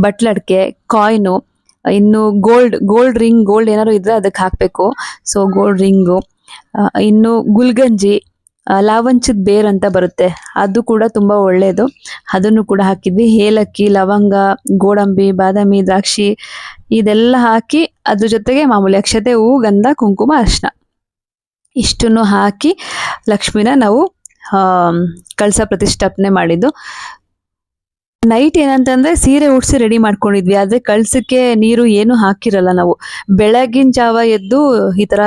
ಬಟ್ಲಡ್ಕೆ, ಕಾಯಿನು, ಇನ್ನು ಗೋಲ್ಡ್ ರಿಂಗ್, ಗೋಲ್ಡ್ ಏನಾದ್ರು ಇದ್ದರೆ ಅದಕ್ಕೆ ಹಾಕಬೇಕು. ಸೊ ಗೋಲ್ಡ್ ರಿಂಗು, ಇನ್ನು ಗುಲ್ಗಂಜಿ, ಲಾವಂಚದ ಬೇರ್ ಅಂತ ಬರುತ್ತೆ, ಅದು ಕೂಡ ತುಂಬ ಒಳ್ಳೆಯದು, ಅದನ್ನು ಕೂಡ ಹಾಕಿದ್ವಿ. ಏಲಕ್ಕಿ, ಲವಂಗ, ಗೋಡಂಬಿ, ಬಾದಾಮಿ, ದ್ರಾಕ್ಷಿ ಇದೆಲ್ಲ ಹಾಕಿ, ಅದ್ರ ಜೊತೆಗೆ ಮಾಮೂಲಿ ಅಕ್ಷತೆ, ಹೂವು, ಗಂಧ, ಕುಂಕುಮ, ಅರಿಶಿನ ಇಷ್ಟನ್ನು ಹಾಕಿ ಲಕ್ಷ್ಮಿನ ನಾವು ಕಳಸ ಪ್ರತಿಷ್ಠಾಪನೆ ಮಾಡಿದ್ದು. ನೈಟ್ ಏನಂತಂದ್ರೆ ಸೀರೆ ಉಡ್ಸಿ ರೆಡಿ ಮಾಡ್ಕೊಂಡಿದ್ವಿ, ಆದ್ರೆ ಕಳ್ಸಕ್ಕೆ ನೀರು ಏನು ಹಾಕಿರಲ್ಲ ನಾವು. ಬೆಳಗಿನ ಜಾವ ಎದ್ದು ಈ ತರ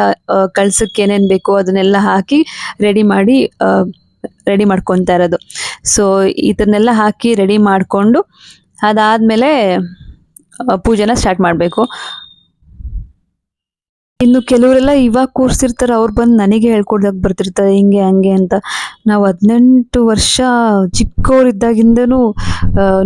ಕಳ್ಸಕ್ಕೆ ಏನೇನ್ ಬೇಕೋ ಅದನ್ನೆಲ್ಲ ಹಾಕಿ ರೆಡಿ ಮಾಡಿ ರೆಡಿ ಮಾಡ್ಕೊತಾ ಇರೋದು. ಸೊ ಇದನ್ನೆಲ್ಲ ಹಾಕಿ ರೆಡಿ ಮಾಡ್ಕೊಂಡು ಅದಾದ್ಮೇಲೆ ಪೂಜೆನ ಸ್ಟಾರ್ಟ್ ಮಾಡಬೇಕು. ಇನ್ನು ಕೆಲವರೆಲ್ಲ ಇವಾಗ ಕೂರ್ಸಿರ್ತಾರೆ, ಅವ್ರು ಬಂದು ನನಗೆ ಹೇಳ್ಕೊಡಕ್ ಬರ್ತಿರ್ತಾರೆ ಹಿಂಗೆ ಹಂಗೆ ಅಂತ. ನಾವು 18 ವರ್ಷ ಚಿಕ್ಕವರಿದ್ದಾಗಿಂದನೂ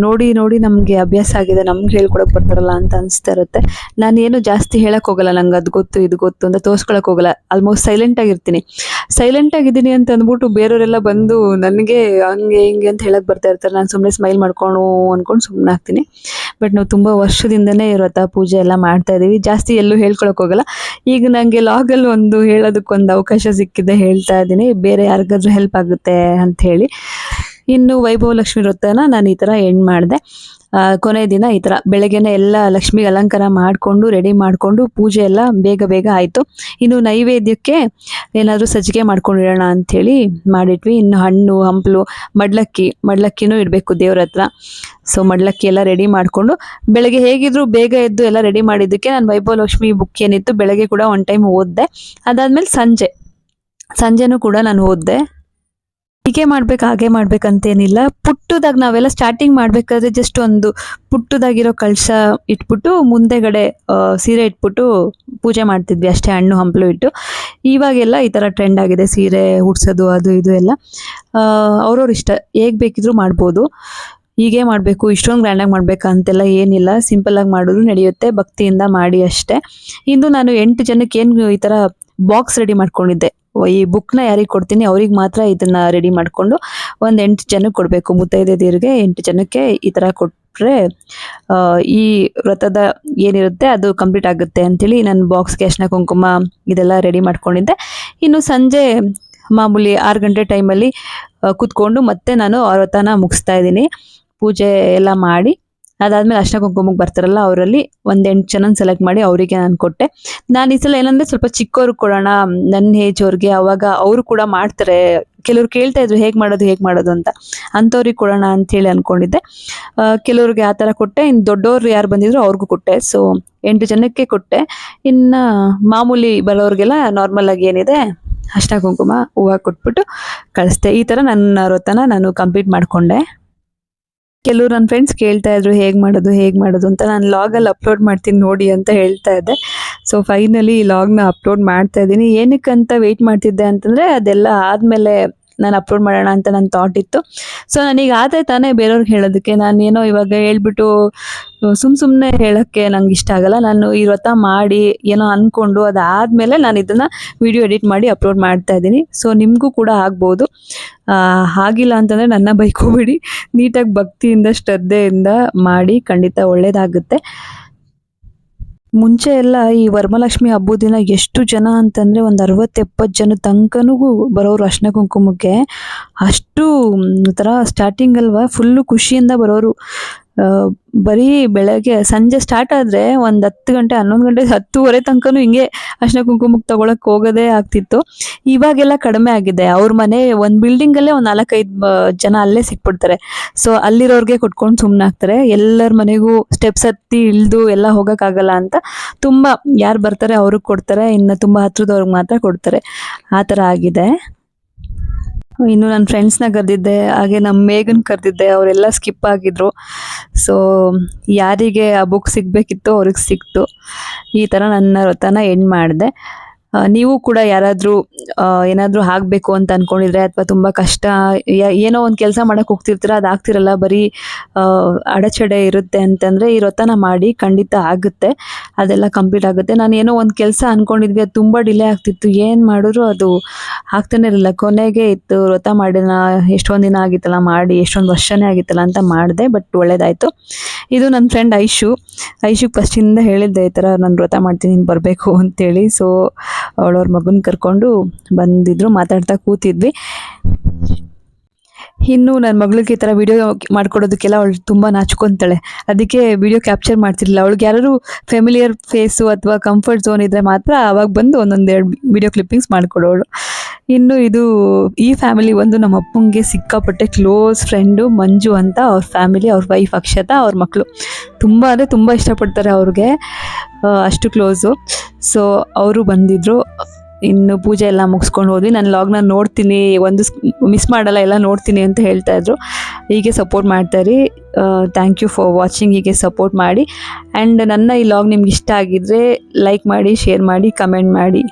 ನೋಡಿ ನೋಡಿ ನಮಗೆ ಅಭ್ಯಾಸ ಆಗಿದೆ, ನಮ್ಗೆ ಹೇಳ್ಕೊಡಕ್ ಬರ್ತಾರಲ್ಲ ಅಂತ ಅನಿಸ್ತಾ ಇರುತ್ತೆ. ನಾನೇನು ಜಾಸ್ತಿ ಹೇಳಕ್ ಹೋಗಲ್ಲ, ನಂಗೆ ಅದು ಗೊತ್ತು ಇದು ಗೊತ್ತು ಅಂತ ತೋರ್ಸ್ಕೊಳಕ್ ಹೋಗಲ್ಲ. Almost silent ಆಗಿರ್ತೀನಿ. ಸೈಲೆಂಟ್ ಆಗಿದ್ದೀನಿ ಅಂತ ಅಂದ್ಬಿಟ್ಟು ಬೇರೆಯವರೆಲ್ಲ ಬಂದು ನನಗೆ ಹಂಗೆ ಹಿಂಗೆ ಅಂತ ಹೇಳಕ್ ಬರ್ತಾ ಇರ್ತಾರೆ. ನಾನು ಸುಮ್ಮನೆ ಸ್ಮೈಲ್ ಅನ್ಕೊಂಡು ಸುಮ್ಮನೆ ಆಗ್ತೀನಿ. ಬಟ್ ನಾವು ತುಂಬ ವರ್ಷದಿಂದನೇ ವ್ರತ ಪೂಜೆ ಎಲ್ಲ ಮಾಡ್ತಾ ಇದೀವಿ, ಜಾಸ್ತಿ ಎಲ್ಲೂ ಹೇಳ್ಕೊಳಕ್ ಹೋಗಲ್ಲ. ಈಗ ನಂಗೆ ಲಾಗಲ್ಲಿ ಒಂದು ಹೇಳೋದಕ್ಕೊಂದು ಅವಕಾಶ ಸಿಕ್ಕಿದೆ, ಹೇಳ್ತಾ ಇದ್ದೀನಿ, ಬೇರೆ ಯಾರಿಗಾದ್ರೂ ಹೆಲ್ಪ್ ಆಗುತ್ತೆ ಅಂತ ಹೇಳಿ. ಇನ್ನು ವೈಭವ ಲಕ್ಷ್ಮಿ ವ್ರತನ ನಾನು ಈ ಥರ ಎಂಡ್ ಮಾಡಿದೆ. ಕೊನೆ ದಿನ ಈ ಥರ ಬೆಳಗ್ಗೆನೆ ಎಲ್ಲ ಲಕ್ಷ್ಮಿಗೆ ಅಲಂಕಾರ ಮಾಡಿಕೊಂಡು ರೆಡಿ ಮಾಡಿಕೊಂಡು ಪೂಜೆ ಎಲ್ಲ ಬೇಗ ಬೇಗ ಆಯಿತು. ಇನ್ನು ನೈವೇದ್ಯಕ್ಕೆ ಏನಾದರೂ ಸಜ್ಜಿಗೆ ಮಾಡ್ಕೊಂಡಿರೋಣ ಅಂಥೇಳಿ ಮಾಡಿಟ್ವಿ. ಇನ್ನು ಹಣ್ಣು ಹಂಪಲು ಮಡ್ಲಕ್ಕಿನೂ ಇಡಬೇಕು ದೇವ್ರ ಹತ್ರ. ಸೊ ಮಡ್ಲಕ್ಕಿ ಎಲ್ಲ ರೆಡಿ ಮಾಡಿಕೊಂಡು ಬೆಳಗ್ಗೆ ಹೇಗಿದ್ರು ಬೇಗ ಎದ್ದು ಎಲ್ಲ ರೆಡಿ ಮಾಡಿದ್ದಕ್ಕೆ ನಾನು ವೈಭವ ಲಕ್ಷ್ಮಿ ಬುಕ್ ಏನಿತ್ತು ಬೆಳಗ್ಗೆ ಕೂಡ ಒನ್ ಟೈಮ್ ಓದಿದೆ. ಅದಾದಮೇಲೆ ಸಂಜೆನೂ ಕೂಡ ನಾನು ಓದಿದೆ. ಹೀಗೆ ಮಾಡ್ಬೇಕು ಹಾಗೆ ಮಾಡ್ಬೇಕಂತೇನಿಲ್ಲ, ಪುಟ್ಟದಾಗಿ ನಾವೆಲ್ಲ ಸ್ಟಾರ್ಟಿಂಗ್ ಮಾಡ್ಬೇಕಾದ್ರೆ ಜಸ್ಟ್ ಒಂದು ಪುಟ್ಟದಾಗಿರೋ ಕಳಶ ಇಟ್ಬಿಟ್ಟು ಮುಂದೆಗಡೆ ಸೀರೆ ಇಟ್ಬಿಟ್ಟು ಪೂಜೆ ಮಾಡ್ತಿದ್ವಿ ಅಷ್ಟೇ, ಹಣ್ಣು ಹಂಪಲು ಇಟ್ಟು. ಇವಾಗೆಲ್ಲ ಈ ಥರ ಟ್ರೆಂಡ್ ಆಗಿದೆ ಸೀರೆ ಉಡ್ಸೋದು ಅದು ಇದು ಎಲ್ಲ. ಅವ್ರವ್ರ ಇಷ್ಟ, ಹೇಗೆ ಬೇಕಿದ್ರೂ ಮಾಡ್ಬೋದು. ಹೀಗೆ ಮಾಡಬೇಕು ಇಷ್ಟೊಂದು ಗ್ರ್ಯಾಂಡಾಗಿ ಮಾಡ್ಬೇಕಂತೆಲ್ಲ ಏನಿಲ್ಲ, ಸಿಂಪಲ್ಲಾಗಿ ಮಾಡಿದ್ರು ನಡೆಯುತ್ತೆ, ಭಕ್ತಿಯಿಂದ ಮಾಡಿ ಅಷ್ಟೇ. ಇನ್ನು ನಾನು 8 ಜನಕ್ಕೆ ಏನು ಈ ಥರ ಬಾಕ್ಸ್ ರೆಡಿ ಮಾಡ್ಕೊಂಡಿದ್ದೆ. ಈ ಬುಕ್ನ ಯಾರಿಗೆ ಕೊಡ್ತೀನಿ ಅವ್ರಿಗೆ ಮಾತ್ರ ಇದನ್ನ ರೆಡಿ ಮಾಡಿಕೊಂಡು ಒಂದು 8 ಜನಕ್ಕೆ ಕೊಡಬೇಕು. ಮುತ್ತೈದೆಯರಿಗೆ 8 ಜನಕ್ಕೆ ಈ ಥರ ಕೊಟ್ಟರೆ ಈ ವ್ರತದ ಏನಿರುತ್ತೆ ಅದು ಕಂಪ್ಲೀಟ್ ಆಗುತ್ತೆ ಅಂಥೇಳಿ ನಾನು ಬಾಕ್ಸ್ಗೆ ಅರಿಶಿನ ಕುಂಕುಮ ಇದೆಲ್ಲ ರೆಡಿ ಮಾಡ್ಕೊಂಡಿದ್ದೆ. ಇನ್ನು ಸಂಜೆ ಮಾಮೂಲಿ 6 ಗಂಟೆ ಟೈಮಲ್ಲಿ ಕೂತ್ಕೊಂಡು ಮತ್ತೆ ನಾನು ವ್ರತನ ಮುಗಿಸ್ತಾ ಇದ್ದೀನಿ. ಪೂಜೆ ಎಲ್ಲ ಮಾಡಿ ಅದಾದ್ಮೇಲೆ ಅರಿಶಿನ ಕುಂಕುಮಕ್ಕೆ ಬರ್ತಾರಲ್ಲ ಅವರಲ್ಲಿ ಒಂದು 8 ಜನ ಸೆಲೆಕ್ಟ್ ಮಾಡಿ ಅವರಿಗೆ ನಾನು ಕೊಟ್ಟೆ. ನಾನು ಈ ಸಲ ಏನಂದ್ರೆ ಸ್ವಲ್ಪ ಚಿಕ್ಕವ್ರಿಗೆ ಕೊಡೋಣ, ನನ್ನ ಏಜ್ ಅವ್ರಿಗೆ, ಅವಾಗ ಅವರು ಕೂಡ ಮಾಡ್ತಾರೆ. ಕೆಲವ್ರು ಕೇಳ್ತಾ ಇದ್ರು ಹೇಗೆ ಮಾಡೋದು ಅಂತ, ಅಂಥವ್ರಿಗೆ ಕೊಡೋಣ ಅಂಥೇಳಿ ಅಂದ್ಕೊಂಡಿದ್ದೆ. ಕೆಲವ್ರಿಗೆ ಆ ಥರ ಕೊಟ್ಟೆ. ಇನ್ನು ದೊಡ್ಡವ್ರು ಯಾರು ಬಂದಿದ್ರು ಅವ್ರಿಗೂ ಕೊಟ್ಟೆ. ಸೊ 8 ಜನಕ್ಕೆ ಕೊಟ್ಟೆ. ಇನ್ನು ಮಾಮೂಲಿ ಬರೋರಿಗೆಲ್ಲ ನಾರ್ಮಲ್ ಆಗಿ ಏನಿದೆ ಅರಿಶಿನ ಕುಂಕುಮ ಹೂವು ಕೊಟ್ಬಿಟ್ಟು ಕಳಿಸ್ದೆ. ಈ ಥರ ನನ್ನ ವ್ರತನ ನಾನು ಕಂಪ್ಲೀಟ್ ಮಾಡಿಕೊಂಡೆ. ಕೆಲವರು ನನ್ನ ಫ್ರೆಂಡ್ಸ್ ಕೇಳ್ತಾ ಇದ್ರು ಹೇಗೆ ಮಾಡೋದು ಅಂತ. ನಾನು ಲಾಗಲ್ಲಿ ಅಪ್ಲೋಡ್ ಮಾಡ್ತೀನಿ ನೋಡಿ ಅಂತ ಹೇಳ್ತಾ ಇದ್ದೆ. ಸೊ ಫೈನಲಿ ಈ ಲಾಗ್ನ ಅಪ್ಲೋಡ್ ಮಾಡ್ತಾ ಇದ್ದೀನಿ. ಏನಕ್ಕಂತ ವೆಯ್ಟ್ ಮಾಡ್ತಿದ್ದೆ ಅಂತಂದರೆ ಅದೆಲ್ಲ ಆದಮೇಲೆ ನಾನು ಅಪ್ಲೋಡ್ ಮಾಡೋಣ ಅಂತ ನನ್ನ ಥಾಟ್ ಇತ್ತು. ಸೊ ನನಗೆ ಆದ್ರೆ ತಾನೇ ಬೇರೆಯವ್ರಿಗೆ ಹೇಳೋದಕ್ಕೆ. ನಾನು ಏನೋ ಇವಾಗ ಹೇಳ್ಬಿಟ್ಟು ಸುಮ್ಮನೆ ಹೇಳೋಕ್ಕೆ ನಂಗೆ ಇಷ್ಟ ಆಗಲ್ಲ. ನಾನು ಈ ವ್ರತ ಮಾಡಿ ಏನೋ ಅಂದ್ಕೊಂಡು ಅದಾದಮೇಲೆ ನಾನು ಇದನ್ನು ವಿಡಿಯೋ ಎಡಿಟ್ ಮಾಡಿ ಅಪ್ಲೋಡ್ ಮಾಡ್ತಾ ಇದ್ದೀನಿ. ಸೊ ನಿಮಗೂ ಕೂಡ ಆಗ್ಬೋದು. ಆಗಿಲ್ಲ ಅಂತಂದರೆ ನನ್ನ ಬೈಕೋಬೇಡಿ, ನೀಟಾಗಿ ಭಕ್ತಿಯಿಂದ ಶ್ರದ್ಧೆಯಿಂದ ಮಾಡಿ, ಖಂಡಿತ ಒಳ್ಳೆಯದಾಗುತ್ತೆ. ಮುಂಚೆ ಎಲ್ಲ ಈ ವರಮಹಾಲಕ್ಷ್ಮಿ ಹಬ್ಬದ ದಿನ ಎಷ್ಟು ಜನ ಅಂತಂದರೆ ಒಂದು 60-70 ಜನ ತನಕನೂ ಬರೋರು ಅರಿಶಿನ ಕುಂಕುಮಕ್ಕೆ. ಅಷ್ಟು ಥರ ಸ್ಟಾರ್ಟಿಂಗ್ ಅಲ್ವಾ ಫುಲ್ಲು ಖುಷಿಯಿಂದ ಬರೋರು. ಬರೀ ಬೆಳಗ್ಗೆ ಸಂಜೆ ಸ್ಟಾರ್ಟ್ ಆದರೆ ಒಂದು 10 ಗಂಟೆ 11 ಗಂಟೆ 10:30 ತನಕನೂ ಹಿಂಗೆ ಅರಿಶಿನ ಕುಂಕುಮಕ್ಕೆ ತೊಗೊಳಕ್ಕೆ ಹೋಗೋದೇ ಆಗ್ತಿತ್ತು. ಇವಾಗೆಲ್ಲ ಕಡಿಮೆ ಆಗಿದೆ. ಅವ್ರ ಮನೆ ಒಂದು ಬಿಲ್ಡಿಂಗಲ್ಲೇ ಒಂದು 4-5 ಜನ ಅಲ್ಲೇ ಸಿಕ್ಬಿಡ್ತಾರೆ. ಸೊ ಅಲ್ಲಿರೋರಿಗೆ ಕೊಟ್ಕೊಂಡು ಸುಮ್ಮನಾಗ್ತಾರೆ. ಎಲ್ಲರ ಮನೆಗೂ ಸ್ಟೆಪ್ಸ್ ಹತ್ತಿ ಇಳಿದು ಎಲ್ಲ ಹೋಗೋಕ್ಕಾಗಲ್ಲ ಅಂತ ತುಂಬ ಯಾರು ಬರ್ತಾರೆ ಅವ್ರಿಗೆ ಕೊಡ್ತಾರೆ, ಇನ್ನು ತುಂಬ ಹತ್ರದವ್ರಿಗೆ ಮಾತ್ರ ಕೊಡ್ತಾರೆ. ಆ ಥರ ಆಗಿದೆ. ಇನ್ನು ನನ್ನ ಫ್ರೆಂಡ್ಸ್ನ ಕರೆದಿದ್ದೆ, ಹಾಗೆ ನಮ್ಮ ಮೇಘನ್ ಕರೆದಿದ್ದೆ, ಅವರೆಲ್ಲ ಸ್ಕಿಪ್ ಆಗಿದ್ರು. ಸೊ ಯಾರಿಗೆ ಆ ಬುಕ್ ಸಿಗಬೇಕಿತ್ತು ಅವ್ರಿಗೆ ಸಿಕ್ತು. ಈ ಥರ ನನ್ನ ವ್ರತನ ಎಂಡ್ ಮಾಡಿದೆ. ನೀವು ಕೂಡ ಯಾರಾದರೂ ಏನಾದರೂ ಆಗಬೇಕು ಅಂತ ಅಂದ್ಕೊಂಡಿದ್ರೆ ಅಥವಾ ತುಂಬ ಕಷ್ಟ ಏನೋ ಒಂದು ಕೆಲಸ ಮಾಡೋಕ್ಕೆ ಹೋಗ್ತಿರ್ತೀರ, ಅದು ಆಗ್ತಿರಲ್ಲ, ಬರೀ ಅಡಚಣೆ ಇರುತ್ತೆ ಅಂತಂದರೆ ಈ ವ್ರತನ ಮಾಡಿ, ಖಂಡಿತ ಆಗುತ್ತೆ, ಅದೆಲ್ಲ ಕಂಪ್ಲೀಟ್ ಆಗುತ್ತೆ. ನಾನು ಏನೋ ಒಂದು ಕೆಲಸ ಅಂದ್ಕೊಂಡಿದ್ವಿ, ಅದು ತುಂಬ ಡಿಲೇ ಆಗ್ತಿತ್ತು, ಏನು ಮಾಡಿದ್ರು ಅದು ಆಗ್ತಾನೆ ಇರಲಿಲ್ಲ. ಕೊನೆಗೆ ಇತ್ತು ವ್ರತ ಮಾಡಿದ ಎಷ್ಟೊಂದು ದಿನ ಆಗಿತ್ತಲ್ಲ ಮಾಡಿ, ಎಷ್ಟೊಂದು ವರ್ಷನೇ ಆಗಿತ್ತಲ್ಲ ಅಂತ ಮಾಡಿದೆ. ಬಟ್ ಒಳ್ಳೇದಾಯಿತು. ಇದು ನನ್ನ ಫ್ರೆಂಡ್ ಐಶುಗೆ ಫಸ್ಟಿಂದ ಹೇಳಿದ್ದೆ ಈ ಥರ ನಾನು ವ್ರತ ಮಾಡ್ತೀನಿ, ನೀನು ಬರಬೇಕು ಅಂತೇಳಿ. ಸೊ ಅವಳವ್ರ ಮಗನ ಕರ್ಕೊಂಡು ಬಂದಿದ್ರು, ಮಾತಾಡ್ತಾ ಕೂತಿದ್ವಿ. ಇನ್ನು ನನ್ನ ಮಗಳಿಗೆ ಈ ಥರ ವಿಡಿಯೋ ಮಾಡ್ಕೊಡೋದಕ್ಕೆಲ್ಲ ಅವಳು ತುಂಬ ನಾಚ್ಕೊತಾಳೆ. ಅದಕ್ಕೆ ವಿಡಿಯೋ ಕ್ಯಾಪ್ಚರ್ ಮಾಡ್ತಿರ್ಲಿಲ್ಲ. ಅವಳಿಗೆ ಯಾರು ಫೆಮಿಲಿಯರ್ ಫೇಸು ಅಥವಾ ಕಂಫರ್ಟ್ ಝೋನ್ ಇದ್ದರೆ ಮಾತ್ರ ಆವಾಗ ಬಂದು ಒಂದೊಂದೆರಡು ವಿಡಿಯೋ ಕ್ಲಿಪ್ಪಿಂಗ್ಸ್ ಮಾಡಿಕೊಡೋಳು. ಇನ್ನು ಇದು ಈ ಫ್ಯಾಮಿಲಿ ಒಂದು ನಮ್ಮ ಅಪ್ಪಂಗೆ ಸಿಕ್ಕಾಪಟ್ಟೆ ಕ್ಲೋಸ್ ಫ್ರೆಂಡು ಮಂಜು ಅಂತ. ಅವ್ರ ಫ್ಯಾಮಿಲಿ, ಅವ್ರ ವೈಫ್ ಅಕ್ಷತಾ, ಅವ್ರ ಮಕ್ಕಳು ತುಂಬ ಅಂದರೆ ತುಂಬ ಇಷ್ಟಪಡ್ತಾರೆ ಅವ್ರಿಗೆ, ಅಷ್ಟು ಕ್ಲೋಸು. ಸೊ ಅವರು ಬಂದಿದ್ದರು. ಇನ್ನು ಪೂಜೆ ಎಲ್ಲ ಮುಗಿಸ್ಕೊಂಡು ಹೋದ್ವಿ. ನಾನು ಲಾಗ್ನ ನೋಡ್ತೀನಿ, ಒಂದು ಮಿಸ್ ಮಾಡಲ್ಲ, ಎಲ್ಲ ನೋಡ್ತೀನಿ ಅಂತ ಹೇಳ್ತಾಯಿದ್ರು. ಹೀಗೆ ಸಪೋರ್ಟ್ ಮಾಡ್ತಾಯಿರಿ. Thank you for watching. ಹೀಗೆ ಸಪೋರ್ಟ್ ಮಾಡಿ. ಆ್ಯಂಡ್ ನನ್ನ ಈ ಲಾಗ್ ನಿಮ್ಗೆ ಇಷ್ಟ ಆಗಿದ್ದರೆ ಲೈಕ್ ಮಾಡಿ, ಶೇರ್ ಮಾಡಿ, ಕಮೆಂಟ್ ಮಾಡಿ.